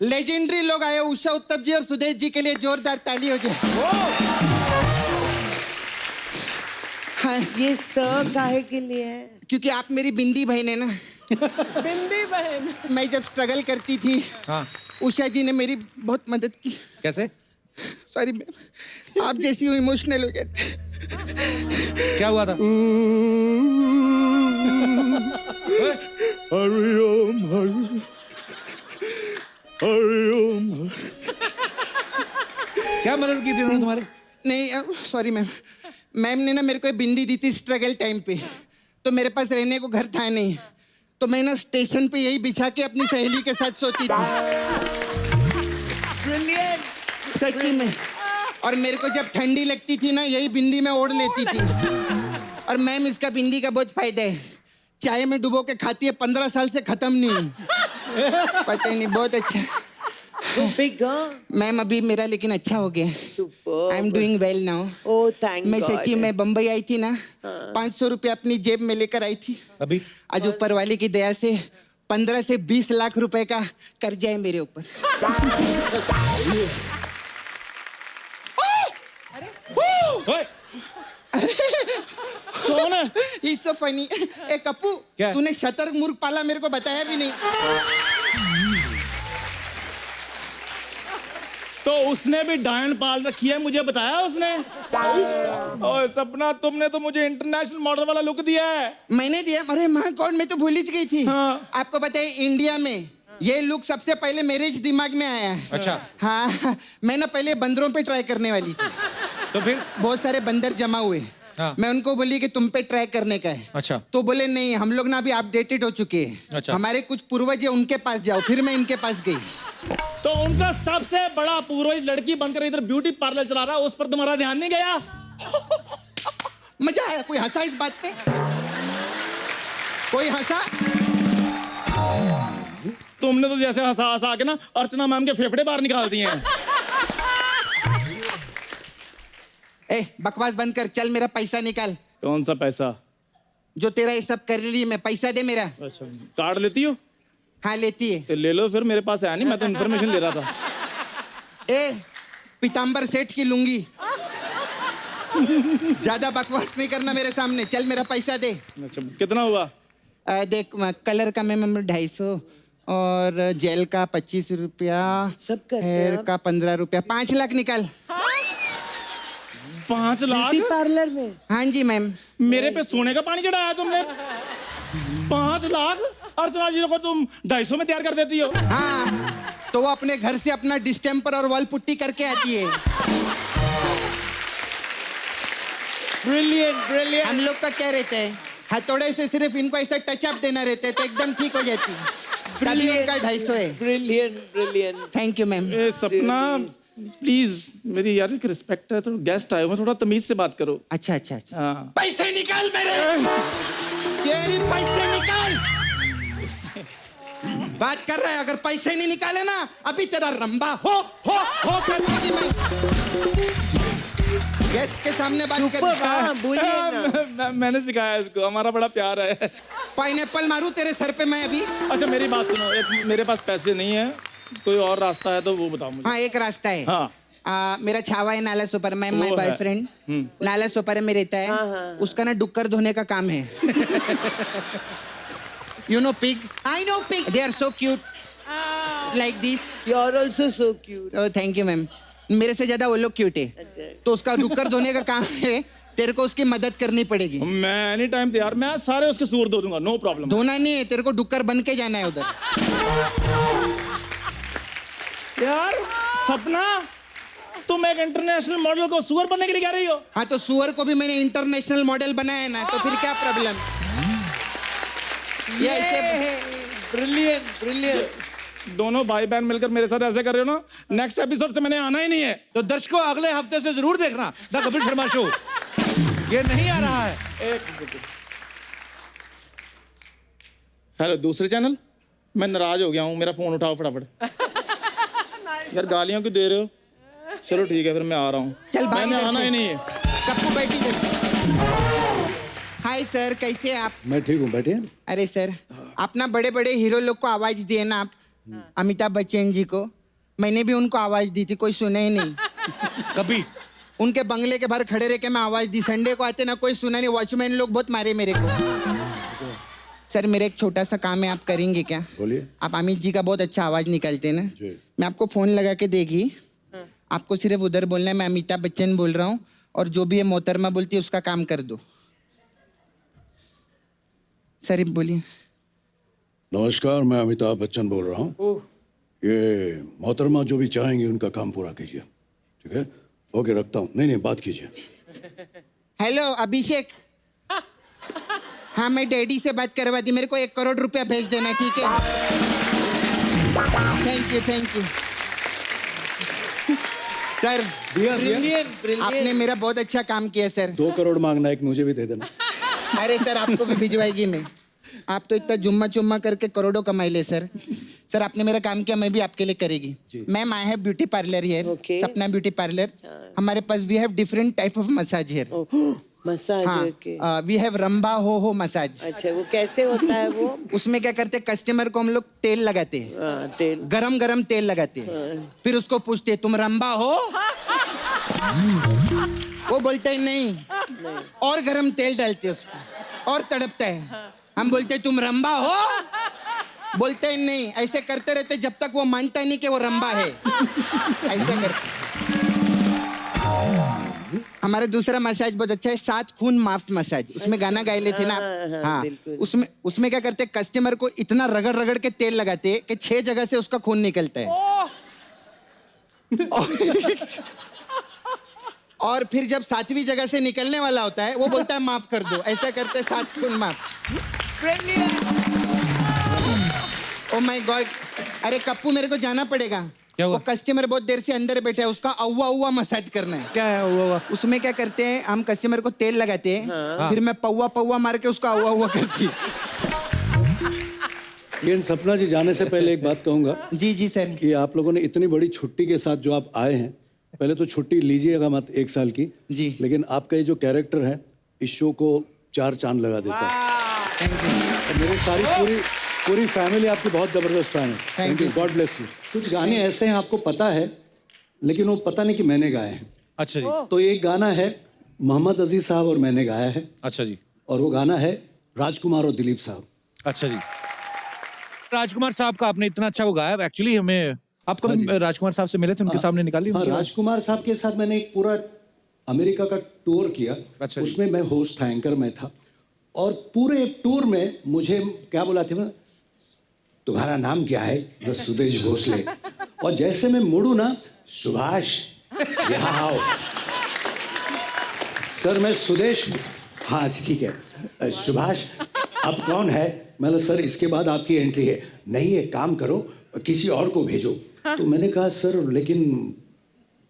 लेजेंडरी लोग आए, उषा उत्तप जी और सुदेश जी के लिए जोरदार ताली हो जाए। हाँ, ये सर काहे के लिए है? क्योंकि आप मेरी बिंदी बहन है ना। बिंदी बहन। मैं जब स्ट्रगल करती थी, हाँ, उषा जी ने मेरी बहुत मदद की। कैसे? सॉरी मैम, आप जैसी हूँ इमोशनल हो जाते। क्या हुआ था? हरिओम हरि हरिओम। क्या मदद की थी उन्होंने तुम्हारी? नहीं सॉरी मैम, मैम ने ना मेरे को एक बिंदी दी थी स्ट्रगल टाइम पे, तो मेरे पास रहने को घर था नहीं, तो मैं ना स्टेशन पे यही बिछा के अपनी सहेली के साथ सोती थी। Brilliant. सच्ची में। और मेरे को जब ठंडी लगती थी ना, यही बिंदी में ओढ़ लेती थी। और मैम इसका बिंदी का बहुत फायदा है, चाय में डुबो के खाती है, 15 साल से खत्म नहीं हुई। पता ही नहीं, बहुत अच्छा। So big, huh? मैम अभी मेरा लेकिन अच्छा हो गया। Superb. I am doing well now. Oh, thank मैं God. सच्ची में बम्बई आई थी ना, 500 रुपये अपनी जेब में लेकर आई थी। अभी आज ऊपर वाले की दया से 15 से 20 लाख रुपए का कर्जा है मेरे ऊपर। कौन है? He's so funny. ए कप्पू, क्या? तूने शतरमुर्ग पाला मेरे को बताया भी नहीं। तो उसने भी डायन पाल रखी है, मुझे बताया उसने। ओए सपना, तुमने तो मुझे इंटरनेशनल मॉडल वाला लुक दिया है। मैंने दिया? अरे माँ गॉड, मैं तो भूल ही गई थी। हाँ। आपको बताइए, इंडिया में ये लुक सबसे पहले मेरे दिमाग में आया है। अच्छा, हाँ, मैं ना पहले बंदरों पे ट्राई करने वाली थी। तो फिर? बहुत सारे बंदर जमा हुए। हाँ। मैं उनको बोली कि तुम पे ट्राई करने का है। अच्छा। तो बोले नहीं, हम लोग ना अभी अपडेटेड हो चुके हैं। अच्छा। हमारे कुछ पूर्वज है, उनके पास जाओ। फिर मैं इनके पास गई। तो उनका सबसे बड़ा पूर्वज लड़की बनकर इधर ब्यूटी पार्लर चला रहा है, उस पर तुम्हारा ध्यान नहीं गया? मजा आया? कोई हंसा इस बात पे? कोई हंसा? तुमने तो जैसे हंसा हंसा के ना अर्चना मैम के फेफड़े बाहर निकाल दिए हैं। ए बकवास बंद कर, चल मेरा पैसा निकाल। कौन सा पैसा? जो तेरा ये सब कर रही है, मैं पैसा दे मेरा। अच्छा, कार्ड लेती हो? हाँ लेती है। तो ले लो फिर, मेरे पास है नहीं, मैं तो इन्फॉर्मेशन ले रहा था। ए पीताम्बर सेठ की लुंगी, ज्यादा बकवास नहीं करना मेरे सामने। चल मेरा पैसा दे। अच्छा कितना हुआ? देख कलर का मैं 250 और जेल का 25 रुपया, सब करते हेयर हैं आप। का 15 रुपया, 5 लाख निकाल। 5 लाख? ब्यूटी पार्लर में? हाँ जी मैम। मेरे पे सोने का पानी चढ़ाया तुमने? 5 लाख? अर्चना जी को तुम 250 में तैयार कर देती हो? हाँ तो वो अपने घर से अपना डिस्टेम्पर और वॉल पुट्टी करके आती है। Brilliant brilliant. हम लोग का क्या रहता है, हथौड़े से सिर्फ इनको ऐसा टचअप देना रहता है तो एकदम ठीक हो जाती है। तभी उनका 250 है। Brilliant brilliant. Thank you ma'am. ए सपना प्लीज, मेरी यार एक रिस्पेक्ट है, तो गेस्ट आए हो, थोड़ा तमीज से बात करो। अच्छा अच्छा अच्छा। हाँ। पैसे निकाल मेरे, तेरी पैसे निकाल। बात कर रहा है, अगर पैसे नहीं निकाले ना अभी तेरा रंबा हो कर दूंगी मैं। गेस्ट के सामने बात कर। हाँ बोलिए ना। मैंने सिखाया इसको, हमारा बड़ा प्यार है। पाइनएप्पल मारूं तेरे सर पे मैं अभी? अच्छा मेरी बात सुनो, मेरे पास पैसे नहीं है, कोई और रास्ता है तो वो बताओ मुझे। हाँ एक रास्ता है। हाँ। मेरा छावा है नाला सुपर, मैं माय वो है। बॉयफ्रेंड नाला सुपर में रहता है। उसका ना डुक्कर धोने का काम है। You know pig? I know pig. They are so cute like this. You're also so cute. Thank you ma'am. मेरे से ज्यादा वो लोग क्यूट है, तो उसका डुक्कर धोने का काम है, तेरे को उसकी मदद करनी पड़ेगी। मैं एनी टाइम तैयार, मैं सारे उसके सूर धो दूंगा, नो प्रॉब्लम। धोना नहीं है, तेरे को डुक्कर बन के जाना है उधर। यार सपना, तुम एक इंटरनेशनल मॉडल को सुअर बनने के लिए कह रही हो? हाँ तो सुअर को भी मैंने इंटरनेशनल मॉडल बनाया ना, तो फिर क्या प्रॉब्लम? ये ऐसे ब्रिलियंट ब्रिलियंट। दोनों भाई बहन मिलकर मेरे साथ ऐसे कर रहे हो ना, नेक्स्ट एपिसोड से मैंने आना ही नहीं है। तो दर्शकों अगले हफ्ते से जरूर देखना द कपिल शर्मा शो। ये नहीं आ रहा है। हेलो दूसरे चैनल, मैं नाराज हो गया हूँ, मेरा फोन उठाओ फटाफट। यार गालियां क्यों दे रहे हो? चलो ठीक है फिर मैं आ रहा हूँ। चल भाग मैंने इधर आना से। ही नहीं है। कप्पू बैठी इधर। हाय सर, कैसे हैं आप? मैं ठीक हूँ, बैठिए। अरे सर, आप ना बड़े बड़े हीरो लोग को आवाज दिए ना आप, अमिताभ बच्चन जी को। मैंने भी उनको आवाज दी थी, कोई सुना ही नहीं। कभी उनके बंगले के बाहर खड़े रह के मैं आवाज दी। संडे को आते ना कोई सुना नहीं, वॉचमैन लोग बहुत मारे मेरे को। सर मेरा एक छोटा सा काम है, आप करेंगे क्या? बोलिए। आप अमित जी का बहुत अच्छा आवाज निकालते हैं ना, जी। मैं आपको फोन लगा के देगी, आपको सिर्फ उधर बोलना है मैं अमिताभ बच्चन बोल रहा हूँ, और जो भी ये मोहतरमा बोलती है उसका काम कर दो। सर बोलिए। नमस्कार, मैं अमिताभ बच्चन बोल रहा हूँ। ये मोहतरमा जो भी चाहेंगे उनका काम पूरा कीजिए, ठीक है? ओके रखता हूँ। नहीं बात कीजिए। हेलो अभिषेक। हाँ मैं डैडी से बात करवा दी, मेरे को 1 करोड़ रुपया भेज देना, ठीक है? Thank you sir. ब्रिलियंट आपने मेरा बहुत अच्छा काम किया सर। 2 करोड़ मांगना, एक मुझे भी दे देना। अरे सर आपको भी भिजवाएगी मैं। आप तो इतना जुम्मा चुम्मा करके करोड़ों कमाई ले सर। सर आपने मेरा काम किया, मैं भी आपके लिए करेगी। Ma'am I have beauty parlour here, Okay. Sapna beauty parlour. हमारे पास we have different type of massage here. Massage. हाँ ओके। वी हैव रंबा हो मसाज। अच्छा वो कैसे होता है वो? उसमें क्या करते हैं, कस्टमर को हम लोग तेल लगाते हैं, हाँ, तेल। गरम गरम तेल लगाते हैं, फिर उसको पूछते हैं तुम रंबा हो? वो बोलता है नहीं, और गरम तेल डालते हैं उस पर और तड़पता है। हम बोलते हैं तुम रंबा हो? बोलते हैं नहीं। ऐसे करते रहते जब तक वो मानता नहीं कि वो रंबा है। ऐसे करते। हमारा दूसरा मसाज बहुत अच्छा है, 7 खून माफ मसाज। उसमें गाना गाए ले थे ना। हाँ उसमें क्या करते हैं, कस्टमर को इतना रगड़ रगड़ के तेल लगाते हैं कि 6 जगह से उसका खून निकलता है। और फिर जब 7वीं जगह से निकलने वाला होता है वो बोलता है माफ कर दो। ऐसा करते 7 खून माफ। Oh my God. अरे कप्पू मेरे को जाना पड़ेगा। क्या हुआ? वो कस्टमर बहुत देर से अंदर बैठा है, उसका अव्वा अव्वा मसाज करना है। क्या है हुआ? उसमें क्या करते हैं, हम कस्टमर को तेल लगाते हैं, फिर मैं पौवा पौवा मार के उसका अव्वा अव्वा करती। लेकिन सपना जी, जाने से पहले एक बात कहूँगा जी जी सर। कि आप लोगों ने इतनी बड़ी छुट्टी के साथ जो आप आए हैं, पहले तो छुट्टी लीजिएगा मत 1 साल की जी। लेकिन आपका ये जो कैरेक्टर है इस शो को 4 चांद लगा देता है। Thank you. मेरी सारी पूरी पूरी फैमिली आपकी बहुत जबरदस्त फैन है। Thank you, God bless you. कुछ गाने ऐसे हैं आपको पता है, लेकिन वो पता नहीं कि मैंने गाए हैं। अच्छा जी। तो एक गाना है मोहम्मद अजीज साहब और मैंने गाया है, अच्छा जी। और वो गाना है राजकुमार और दिलीप साहब। अच्छा जी। राजकुमार साहब का आपने इतना अच्छा वो गाया, एक्चुअली हमें आप कभी राजकुमार साहब से मिले थे, उनके सामने निकाली? हाँ, राजकुमार साहब के साथ मैंने एक पूरा अमेरिका का टूर किया। अच्छा जी। उसमें मैं होस्ट था, एंकर में था, और पूरे एक टूर में मुझे क्या बोला था, तुम्हारा नाम क्या है? बस सुदेश भोसले। और जैसे मैं मुड़ू ना, सुभाष यहाँ आओ। सर मैं सुदेश, हाँ ठीक है। सुभाष अब कौन है? मतलब सर इसके बाद आपकी एंट्री है। नहीं, एक काम करो, किसी और को भेजो। तो मैंने कहा सर लेकिन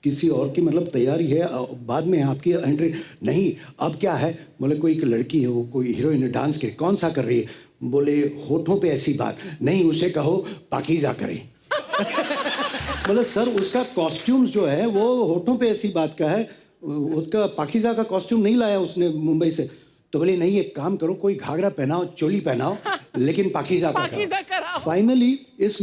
किसी और की मतलब तैयारी है, बाद में आपकी एंट्री। नहीं, अब क्या है? बोले कोई एक लड़की है, वो कोई हीरोइन डांस के, कौन सा कर रही है? बोले होठों पे ऐसी बात। नहीं, उसे कहो पाकीज़ा करे। मतलब सर उसका कॉस्ट्यूम्स जो है वो होठों पे ऐसी बात का है, उसका पाकीज़ा का कॉस्ट्यूम नहीं लाया उसने मुंबई से। तो बोले नहीं, एक काम करो, कोई घाघरा पहनाओ, चोली पहनाओ, लेकिन पाकीज़ा का कराओ। फाइनली इस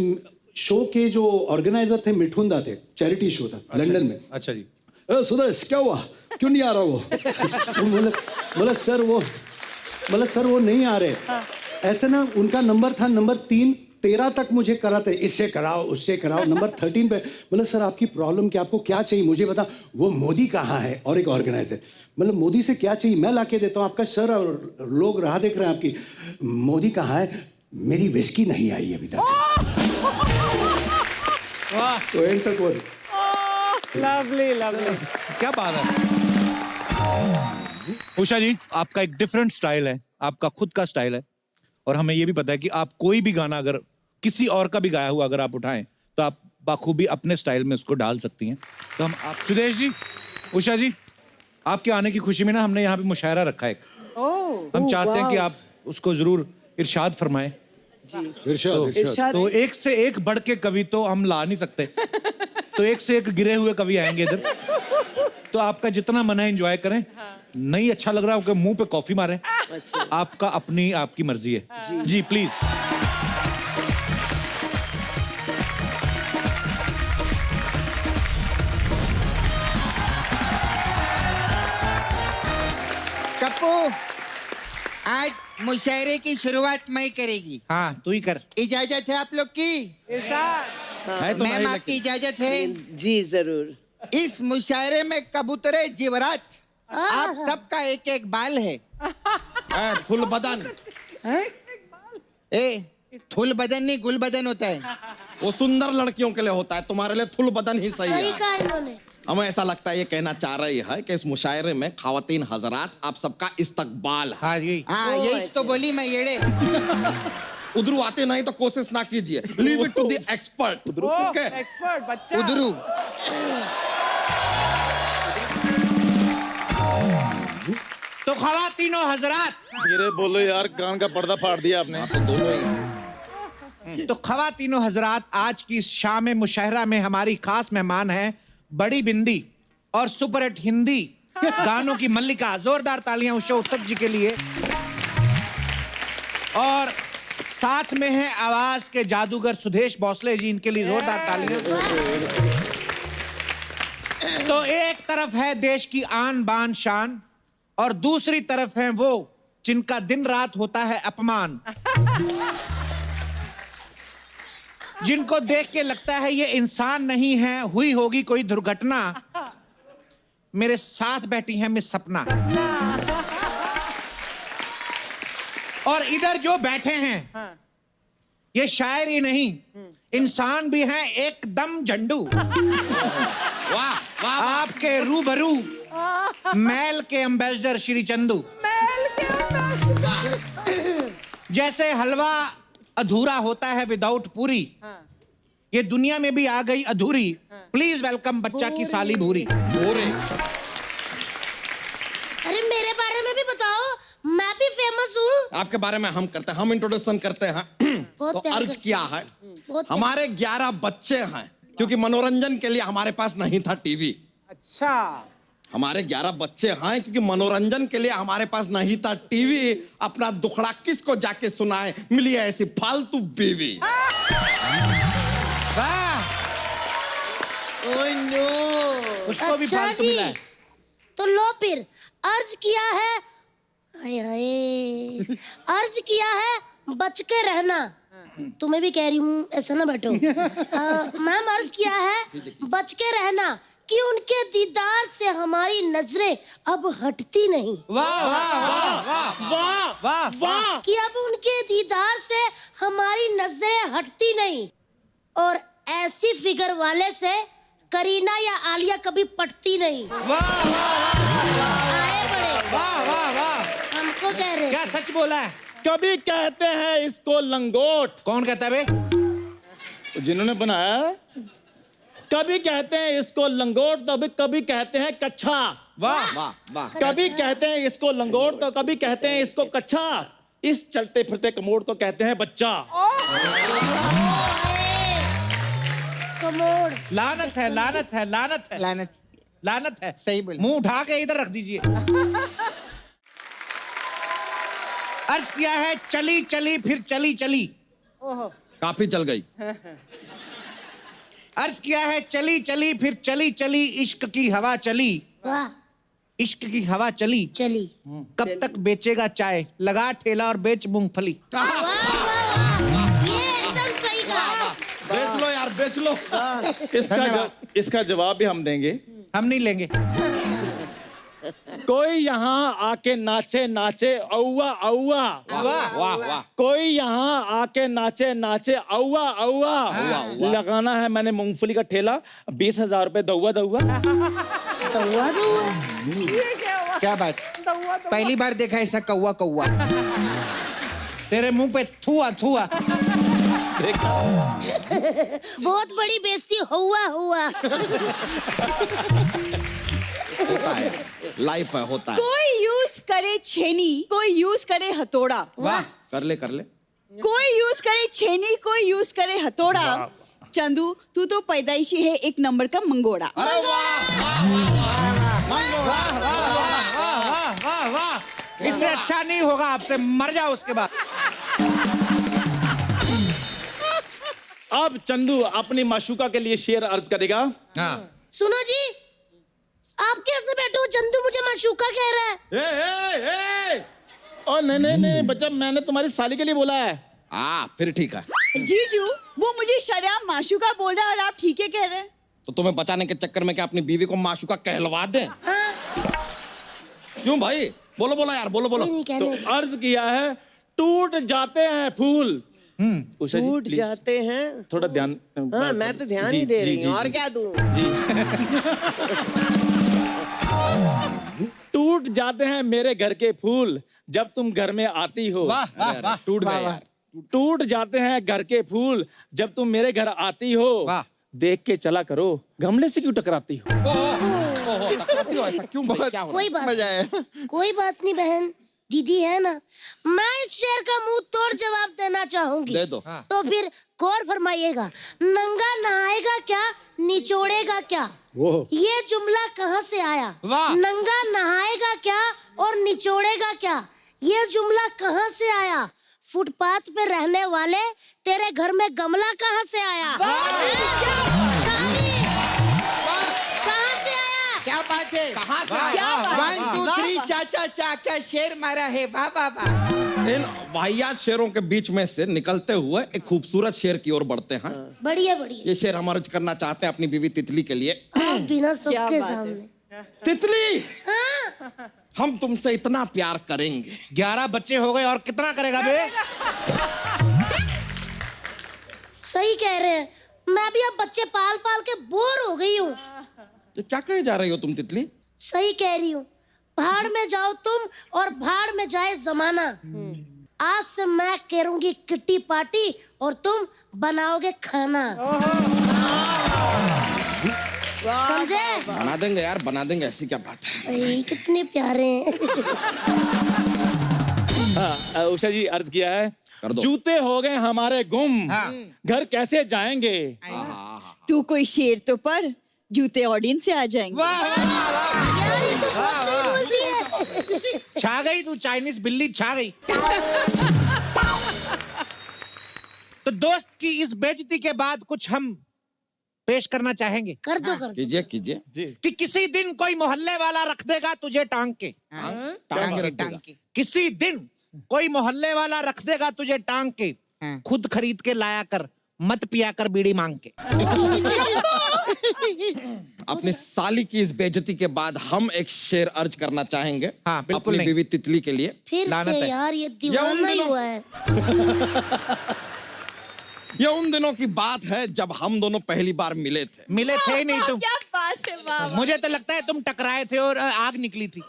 शो के जो ऑर्गेनाइजर थे मिठुंदा थे, चैरिटी शो था लंदन में। अच्छा जी। सुदेश क्या हुआ, क्यों नहीं आ रहा वो? बोला सर वो नहीं आ रहे। ऐसे ना उनका नंबर था नंबर 3, 13 तक मुझे कराते, इससे कराओ उससे कराओ। नंबर 13 पे मतलब सर आपकी प्रॉब्लम क्या, आपको क्या चाहिए मुझे बता। वो मोदी कहाँ है? और एक ऑर्गेनाइजर, मतलब मोदी से क्या चाहिए, मैं ला के देता हूँ आपका। सर और लोग राह देख रहे हैं आपकी। मोदी कहाँ है? मेरी विस्की नहीं आई अभी तक। तो एंड तक वो लवली लवली। क्या बात है उषा जी, आपका एक डिफरेंट स्टाइल है, आपका खुद का स्टाइल है, और हमें ये भी पता है कि आप कोई भी गाना अगर किसी और का भी गाया हुआ अगर आप उठाएं तो आप बाखूबी अपने स्टाइल में उसको डाल सकती हैं। तो हम आप सुदेश जी, उषा जी, आपके आने की खुशी में ना हमने यहाँ पे मुशायरा रखा है। हम चाहते हैं कि आप उसको जरूर इरशाद फरमाएं। इरशाद। तो एक से एक बढ़ के कवि तो हम ला नहीं सकते, तो एक से एक गिरे हुए कवि आएंगे इधर, तो आपका जितना मन है एंजॉय करें। नहीं अच्छा लग रहा है मुंह पे कॉफी मारें। आपका अपनी आपकी मर्जी है जी प्लीज। कप्पू, आज मुशायरे की शुरुआत मैं करेगी। हाँ तू ही कर। इजाजत है आप लोग की? इरशाद। मैम आपकी इजाजत है? जी जरूर। इस मुशायरे में कबूतरे जिवरात, आप सबका एक एक बाल है। थुल बदन, थुल बदन नहीं गुल बदन होता है। वो सुंदर लड़कियों के लिए होता है, तुम्हारे लिए थुल बदन ही सही है। कहा इन्होंने। हमें ऐसा लगता है ये कहना चाह रही है कि इस मुशायरे में खवातीन हजरात आप सबका इस्तकबाल है। हाँ जी। हाँ यही तो बोली मैं येड़े। उधरू आते नहीं तो कोशिश ना कीजिए, leave it to the expert. Expert बच्चा। उधरू तो खवातीनों हजरात, धीरे बोलो यार, कान का पर्दा फाड़ दिया आपने। तो खवातीनों हजरात, आज की शाम मुशायरा में हमारी खास मेहमान है बड़ी बिंदी और सुपरहिट हिंदी गानों की मल्लिका। जोरदार तालियां उषा उत्तप जी के लिए। और साथ में है आवाज के जादूगर सुदेश भोसले जी, इनके लिए जोरदार तालियां। तो एक तरफ है देश की आन बान शान, और दूसरी तरफ है वो जिनका दिन रात होता है अपमान, जिनको देख के लगता है ये इंसान नहीं है, हुई होगी कोई दुर्घटना। मेरे साथ बैठी है मिस सपना। और इधर जो बैठे हैं ये शायर ही नहीं, इंसान भी हैं एकदम झंडू। वाह वाह। आपके रूबरू मैल के एम्बेसडर श्री चंदू। जैसे हलवा अधूरा होता है विदाउट पूरी, ये दुनिया में भी आ गई अधूरी। प्लीज वेलकम बच्चा की साली भूरी। अरे मेरे बारे में भी बताओ, मैं भी फेमस हूँ। आपके बारे में हम करते हैं, हम इंट्रोडक्शन करते हैं। बहुत तो प्यार अर्ज करते किया है, बहुत हमारे 11 बच्चे हैं, क्योंकि मनोरंजन के लिए हमारे पास नहीं था टीवी। अच्छा। हमारे 11 बच्चे हैं क्योंकि मनोरंजन के लिए हमारे पास नहीं था टीवी। अपना दुखड़ा किसको जाके सुनाए, मिली ऐसी फालतू बीवी। वाह, उसको भी अच्छा फालतू जी, मिला है। तो लो फिर अर्ज किया है, हाय हाय, अर्ज किया है बच के रहना। तुम्हें भी कह रही हूँ, ऐसा ना बैठो। मैम अर्ज किया है बच के रहना कि उनके दीदार से हमारी नजरें अब हटती नहीं। वाह वाह वाह वाह वाह वाह वाह। कि अब उनके दीदार से हमारी नजरें हटती नहीं, और ऐसी फिगर वाले से करीना या आलिया कभी पटती नहीं। वाह आए बड़े, वाह वाह वाह। हमको कह रहे। क्या सच बोला है? कभी कहते हैं इसको लंगोट, कौन कहता है बे? जिन्होंने बनाया है। कभी कहते हैं इसको लंगोट तो कभी कहते हैं कच्छा। वाह वाह वाह। कभी कहते हैं इसको लंगोट तो कभी कहते हैं इसको कच्छा। इस चलते फिरते कमोड को कहते हैं बच्चा। कमोड। लानत है, लानत है, लानत है, लानत लानत है। सही बोले। मुंह उठा के इधर रख दीजिए। अर्ज किया है चली चली फिर चली चली। काफी चल गई। अर्ज किया है चली चली फिर चली चली, इश्क की हवा चली। वाह, इश्क की हवा चली। चली। कब तक बेचेगा चाय, लगा ठेला और बेच मूंगफली। वाह वाह वाह, ये एकदम सही कहा। बेच लो यार, बेच लो। इसका जवाब भी हम देंगे। हम नहीं लेंगे। कोई यहाँ आके नाचे नाचे औवा औवा। वाह वाह वाह। कोई यहाँ आके नाचे नाचे औवा औवा। लगाना है मैंने मूंगफली का ठेला, 20,000 रुपए दौवा दौवा। कौवा कौवा। क्या बात, पहली बार देखा ऐसा कौवा कौवा। तेरे मुंह पे थुआ थुआ। बहुत बड़ी बेइज्जती हुआ हुआ। होता है, लाइफ है, होता है। कोई यूज करे छेनी, कोई यूज करे हथौड़ा। वाह, कर ले कर ले। कोई यूज करे छेनी, कोई यूज करे हथौड़ा। चंदू, तू तो पैदाइशी है एक नंबर का मंगोड़ा। अरे वाह वाह वाह वाह। इससे अच्छा नहीं होगा, आपसे मर जाओ उसके बाद। अब चंदू अपनी माशूका के लिए शेर अर्ज करेगा। हाँ। सुनो जी, आप कैसे बैठे हो? चंदू मुझे माशूका कह रहा है। ओ नहीं बच्चा, मैंने तुम्हारी साली के लिए बोला है। फिर ठीक है। जीजू, वो मुझे शर्म माशूका बोल रहा है और आप ठीक है कह रहे हैं। तो तुम्हें बचाने के चक्कर में क्या अपनी बीवी को माशूका कहलवा दें? क्यों भाई? बोलो बोलो यार, बोलो बोलो। तो अर्ज किया है टूट जाते हैं फूल। उषा जी, टूट please, जाते हैं। थोड़ा ध्यान। हाँ, मैं तो ध्यान ही दे रही हूँ, और क्या दूं? टूट जाते हैं मेरे घर के फूल जब तुम घर में आती हो। वाह वाह वाह। टूट गए यार। टूट जाते हैं घर के फूल जब तुम मेरे घर आती हो। वाह। देख के चला करो, गमले से क्यों टकराती हो? टकराती हो ऐसा क्यों भाई? क्या हो कोई बात नहीं बहन, दीदी है ना। मैं इस शेर का मुंह तोड़ जवाब देना चाहूंगी। दे दो। तो फिर गौर फरमाइएगा। नंगा नहाएगा क्या, निचोड़ेगा क्या? ये जुमला कहाँ से आया? वाह। नंगा नहाएगा क्या और निचोड़ेगा क्या, ये जुमला कहाँ से आया? फुटपाथ पे रहने वाले, तेरे घर में गमला कहाँ से आया? कहाँ से आया? क्या बात है? कहाँ से क्या आया? बात है? 1 2 3 चाचा चा क्या शेर मारा है। वाह वाह वाह। इन वाहियात शेरों के बीच में से निकलते हुए एक खूबसूरत शेर की ओर बढ़ते हैं। बढ़िया बढ़िया। ये शेर हम अर्ज करना चाहते हैं अपनी बीवी तितली के लिए। आप बिना सबके सामने। तितली, हाँ? हम तुमसे इतना प्यार करेंगे। 11 बच्चे हो गए और कितना करेगा बे? सही कह रहे हैं, मैं भी अब बच्चे पाल पाल के बोर हो गई हूँ। ये क्या कहे जा रही हो तुम तितली? सही कह रही हूँ। भाड़ में जाओ तुम और भाड़ में जाए जमाना। आज से मैं करूंगी किट्टी पार्टी और तुम बनाओगे खाना। समझे? बना देंगे यार, बना देंगे, ऐसी क्या बात है। अरे, कितने प्यारे हैं। उषा जी अर्ज किया है कर दो। जूते हो गए हमारे गुम, घर कैसे जाएंगे? तू कोई शेर तो पढ़, जूते ऑडियंस से आ जाएंगे। यार ये तो बहुत सही बोलती है। छा गई तू, चाइनीज बिल्ली छा गई। तो दोस्त की इस बेइज्जती के बाद कुछ हम पेश करना चाहेंगे। कर दो कर दो। कीजिए कीजिए कि किसी दिन कोई मोहल्ले वाला रख देगा तुझे टांग के। टांग के किसी दिन कोई मोहल्ले वाला रख देगा तुझे टांग के, खुद खरीद के लाया कर, मत पिया कर बीड़ी मांग के। अपनी साली की इस बेइज्जती के बाद हम एक शेर अर्ज करना चाहेंगे। हाँ, बिल्कुल अपनी नहीं। बीवी तितली के लिए। फिर लानत से है। यार ये दीवाना ही हुआ है। ये उन दिनों की बात है जब हम दोनों पहली बार मिले थे। मिले थे ही नहीं तुम। क्या बात है, वाह वाह। मुझे तो लगता है तुम टकराए थे और आग निकली थी।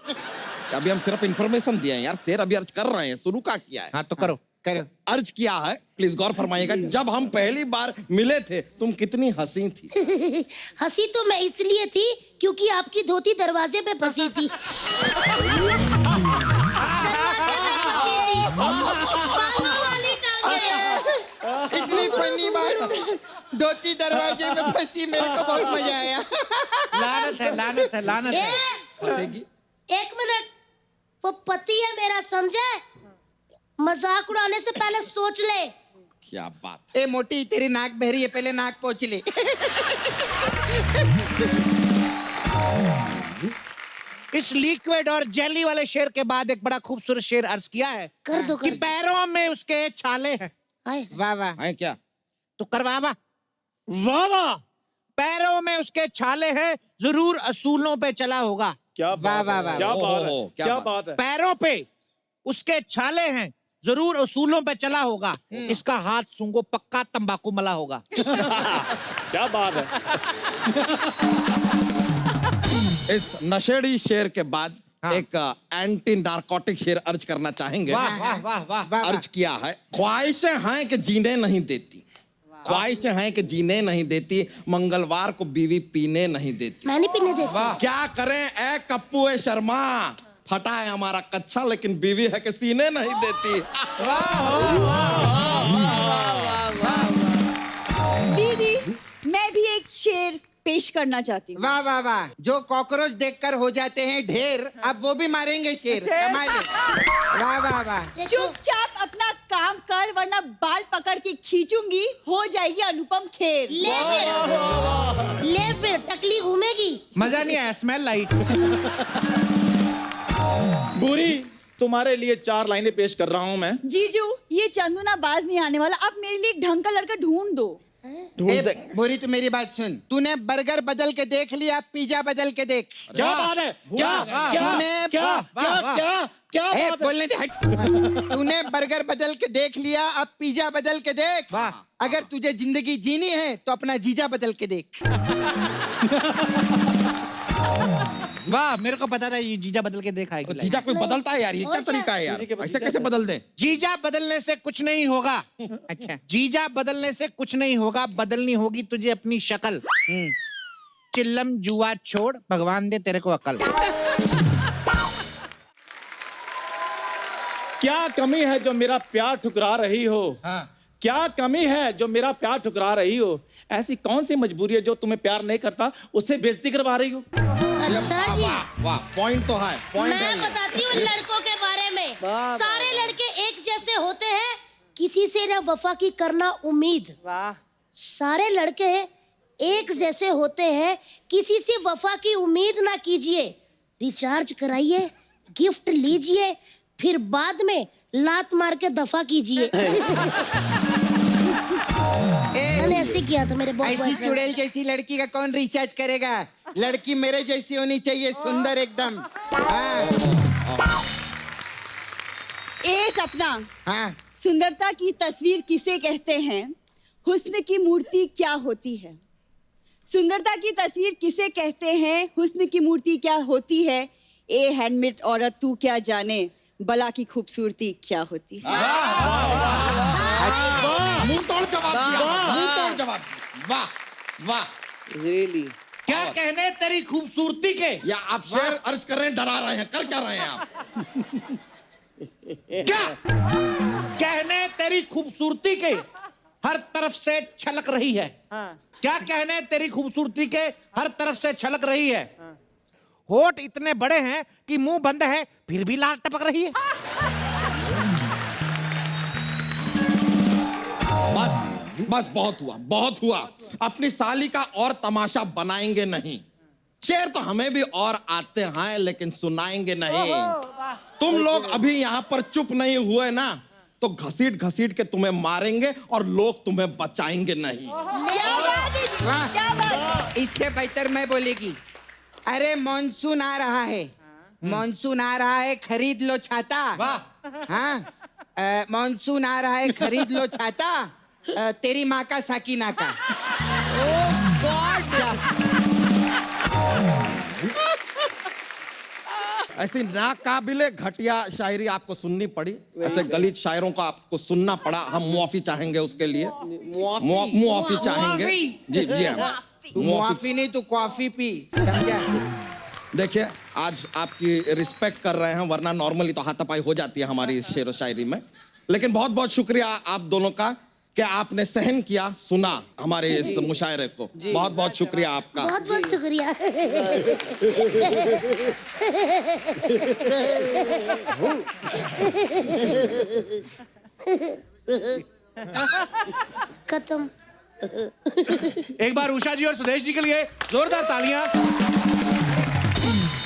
अभी हम सिर्फ इंफॉर्मेशन दिए हैं यार, शेर अभी अर्ज कर रहे हैं, शुरू का किया है। हाँ तो करो। करो। अर्ज किया है, प्लीज गौर फरमाइएगा। जब हम पहली बार मिले थे तुम कितनी हंसी थी। हंसी तो मैं इसलिए थी क्योंकि आपकी धोती दरवाजे पे फंसी थी। दरवाजे पे फंसी थी। बालों वाली टांगे। इतनी फनी बात, धोती दरवाजे में फंसी, मेरे को बहुत मजा आया। लानत है, लानत है, लानत है। फंसेगी। एक मिनट, वो पति है मेरा, समझे? मजाक उड़ाने से पहले सोच ले। क्या बात। ए मोटी, तेरी नाक बहरी है, पहले नाक पोंछ ले। इस लिक्विड और जेली वाले शेर के बाद एक बड़ा खूबसूरत शेर अर्ज किया है। कर दो कि पैरों में उसके छाले हैं। हाय। वाह वाह। है क्या? तो करवावा। वाह वाह, पैरों में उसके छाले हैं, जरूर असूलों पे चला होगा। क्या वाह, बात वाह, है, वाह। क्या बात है, ओहो, क्या क्या बात। बात है। पैरों पे उसके छाले हैं, जरूर असूलों पे चला होगा। इसका हाथ सूंघो, पक्का तंबाकू मला होगा। क्या बात है। इस नशेड़ी शेर के बाद एक एंटी नारकोटिक शेर अर्ज करना चाहेंगे। वाह वाह वाह वाह। अर्ज किया है, ख्वाहिशें हैं कि जीने नहीं देती, ख्वाहिशें हैं कि जीने नहीं देती, मंगलवार को बीवी पीने नहीं देती। मैं नहीं पीने देती। क्या करें ए कप्पू ए शर्मा, फटा है हमारा कच्चा लेकिन बीवी है कि सीने नहीं देती। दीदी, मैं भी एक शेर पेश करना चाहती हूँ। वाह वाह वाह। जो कॉकरोच देखकर हो जाते हैं ढेर, अब वो भी मारेंगे शेर। कमाल है। वाह वाह वाह। चुपचाप अपना काम कर, वरना बाल पकड़ के खींचूंगी, हो जाएगी अनुपम खेर। ले फिर टकली घूमेगी। मजा नहीं आया, स्मेल लाई। बुरी, तुम्हारे लिए 4 लाइनें पेश कर रहा हूं मैं। जीजू, ये चंदू ना बाज नहीं आने वाला, आप मेरे लिए एक ढंग का लड़का ढूंढ दो। ए, बोरी तू मेरी बात सुन। तूने बर्गर बदल के देख लिया, पिज्जा बदल के देख। क्या बात है, क्या क्या तूने- क्या क्या क्या क्या ए, बात है। बोलने दे, हट। तूने बर्गर बदल के देख लिया, अब पिज्जा बदल के देख। अगर तुझे जिंदगी जीनी है तो अपना जीजा बदल के देख। वाह, मेरे को पता था ये जीजा बदल के देखा है। जीजा कोई बदलता है यार, ये क्या तरीका है यार, ऐसे कैसे बदल दें? जीजा बदलने से कुछ नहीं होगा। अच्छा, जीजा बदलने से कुछ नहीं होगा, बदलनी होगी तुझे अपनी शक्ल। चिल्लम जुआ छोड़, भगवान दे तेरे को अकल। क्या कमी है जो मेरा प्यार ठुकरा रही हो? क्या कमी है जो मेरा प्यार ठुकरा रही हो? ऐसी कौन सी मजबूरी है जो तुम्हें प्यार नहीं करता उससे बेइज्जती करवा रही हो? अच्छा जी, वाह, पॉइंट तो है, पॉइंट मैं है ये। बताती हूँ लड़कों के बारे में। सारे लड़के एक जैसे होते हैं, किसी से ना वफा की करना उम्मीद। वाह। सारे लड़के एक जैसे होते हैं, किसी से वफा की उम्मीद ना कीजिए। रिचार्ज कराइए, गिफ्ट लीजिए, फिर बाद में लात मार के दफा कीजिए। मैंने ऐसे किया था मेरे ऐसी बॉयफ्रेंड। चुड़ैल जैसी लड़की का कौन रिचार्ज करेगा? लड़की मेरे जैसी होनी चाहिए, सुंदर एकदम। हाँ ए सपना, हाँ। सुंदरता की तस्वीर किसे कहते हैं? हुस्न की मूर्ति क्या होती है? सुंदरता की तस्वीर किसे कहते हैं? हुस्न की मूर्ति क्या होती है? ए हैंडमेड औरत तू क्या जाने, बला की खूबसूरती क्या होती है? मुंह तोड़ जवाब दिया, मुंह तोड़ जवाब दिया। वाह वाह। रियली क्या कहने तेरी खूबसूरती के? या आप शेर अर्ज कर रहे हैं, डरा रहे हैं, कर क्या रहे हैं आप? क्या कहने तेरी खूबसूरती के हर तरफ से छलक रही है। क्या कहने तेरी खूबसूरती के हर तरफ से छलक रही है। होठ इतने बड़े हैं कि मुंह बंद है फिर भी लाल टपक रही है। बस बहुत हुआ। अपनी साली का और तमाशा बनाएंगे नहीं। शेर तो हमें भी और आते हैं लेकिन सुनाएंगे नहीं। तुम लोग अभी यहाँ पर चुप नहीं हुए ना तो घसीट घसीट के तुम्हें मारेंगे और लोग तुम्हें बचाएंगे नहीं। क्या बात? इससे बेहतर मैं बोलेगी, अरे मॉनसून आ रहा है, मॉनसून आ रहा है, खरीद लो छाता। हाँ, मॉनसून आ रहा है, खरीद लो छाता। तेरी माँ का साकीना का। ऐसी नाकाबिले घटिया शायरी आपको सुननी पड़ी, ऐसे गलीज शायरों को आपको सुनना पड़ा। हम मुआफी चाहेंगे उसके लिए, मुआफी चाहेंगे। जी जी मुआफी नहीं तो कॉफी पी, समझा? देखिए आज आपकी रिस्पेक्ट कर रहे हैं, वरना नॉर्मली तो हाथापाई हो जाती है हमारी शेर व शायरी में। लेकिन बहुत बहुत शुक्रिया आप दोनों का कि आपने सहन किया, सुना हमारे इस मुशायरे को। बहुत बहुत शुक्रिया आपका। बहुत बहुत शुक्रिया। खत्म। एक बार उषा जी और सुदेश जी के लिए जोरदार तालियां।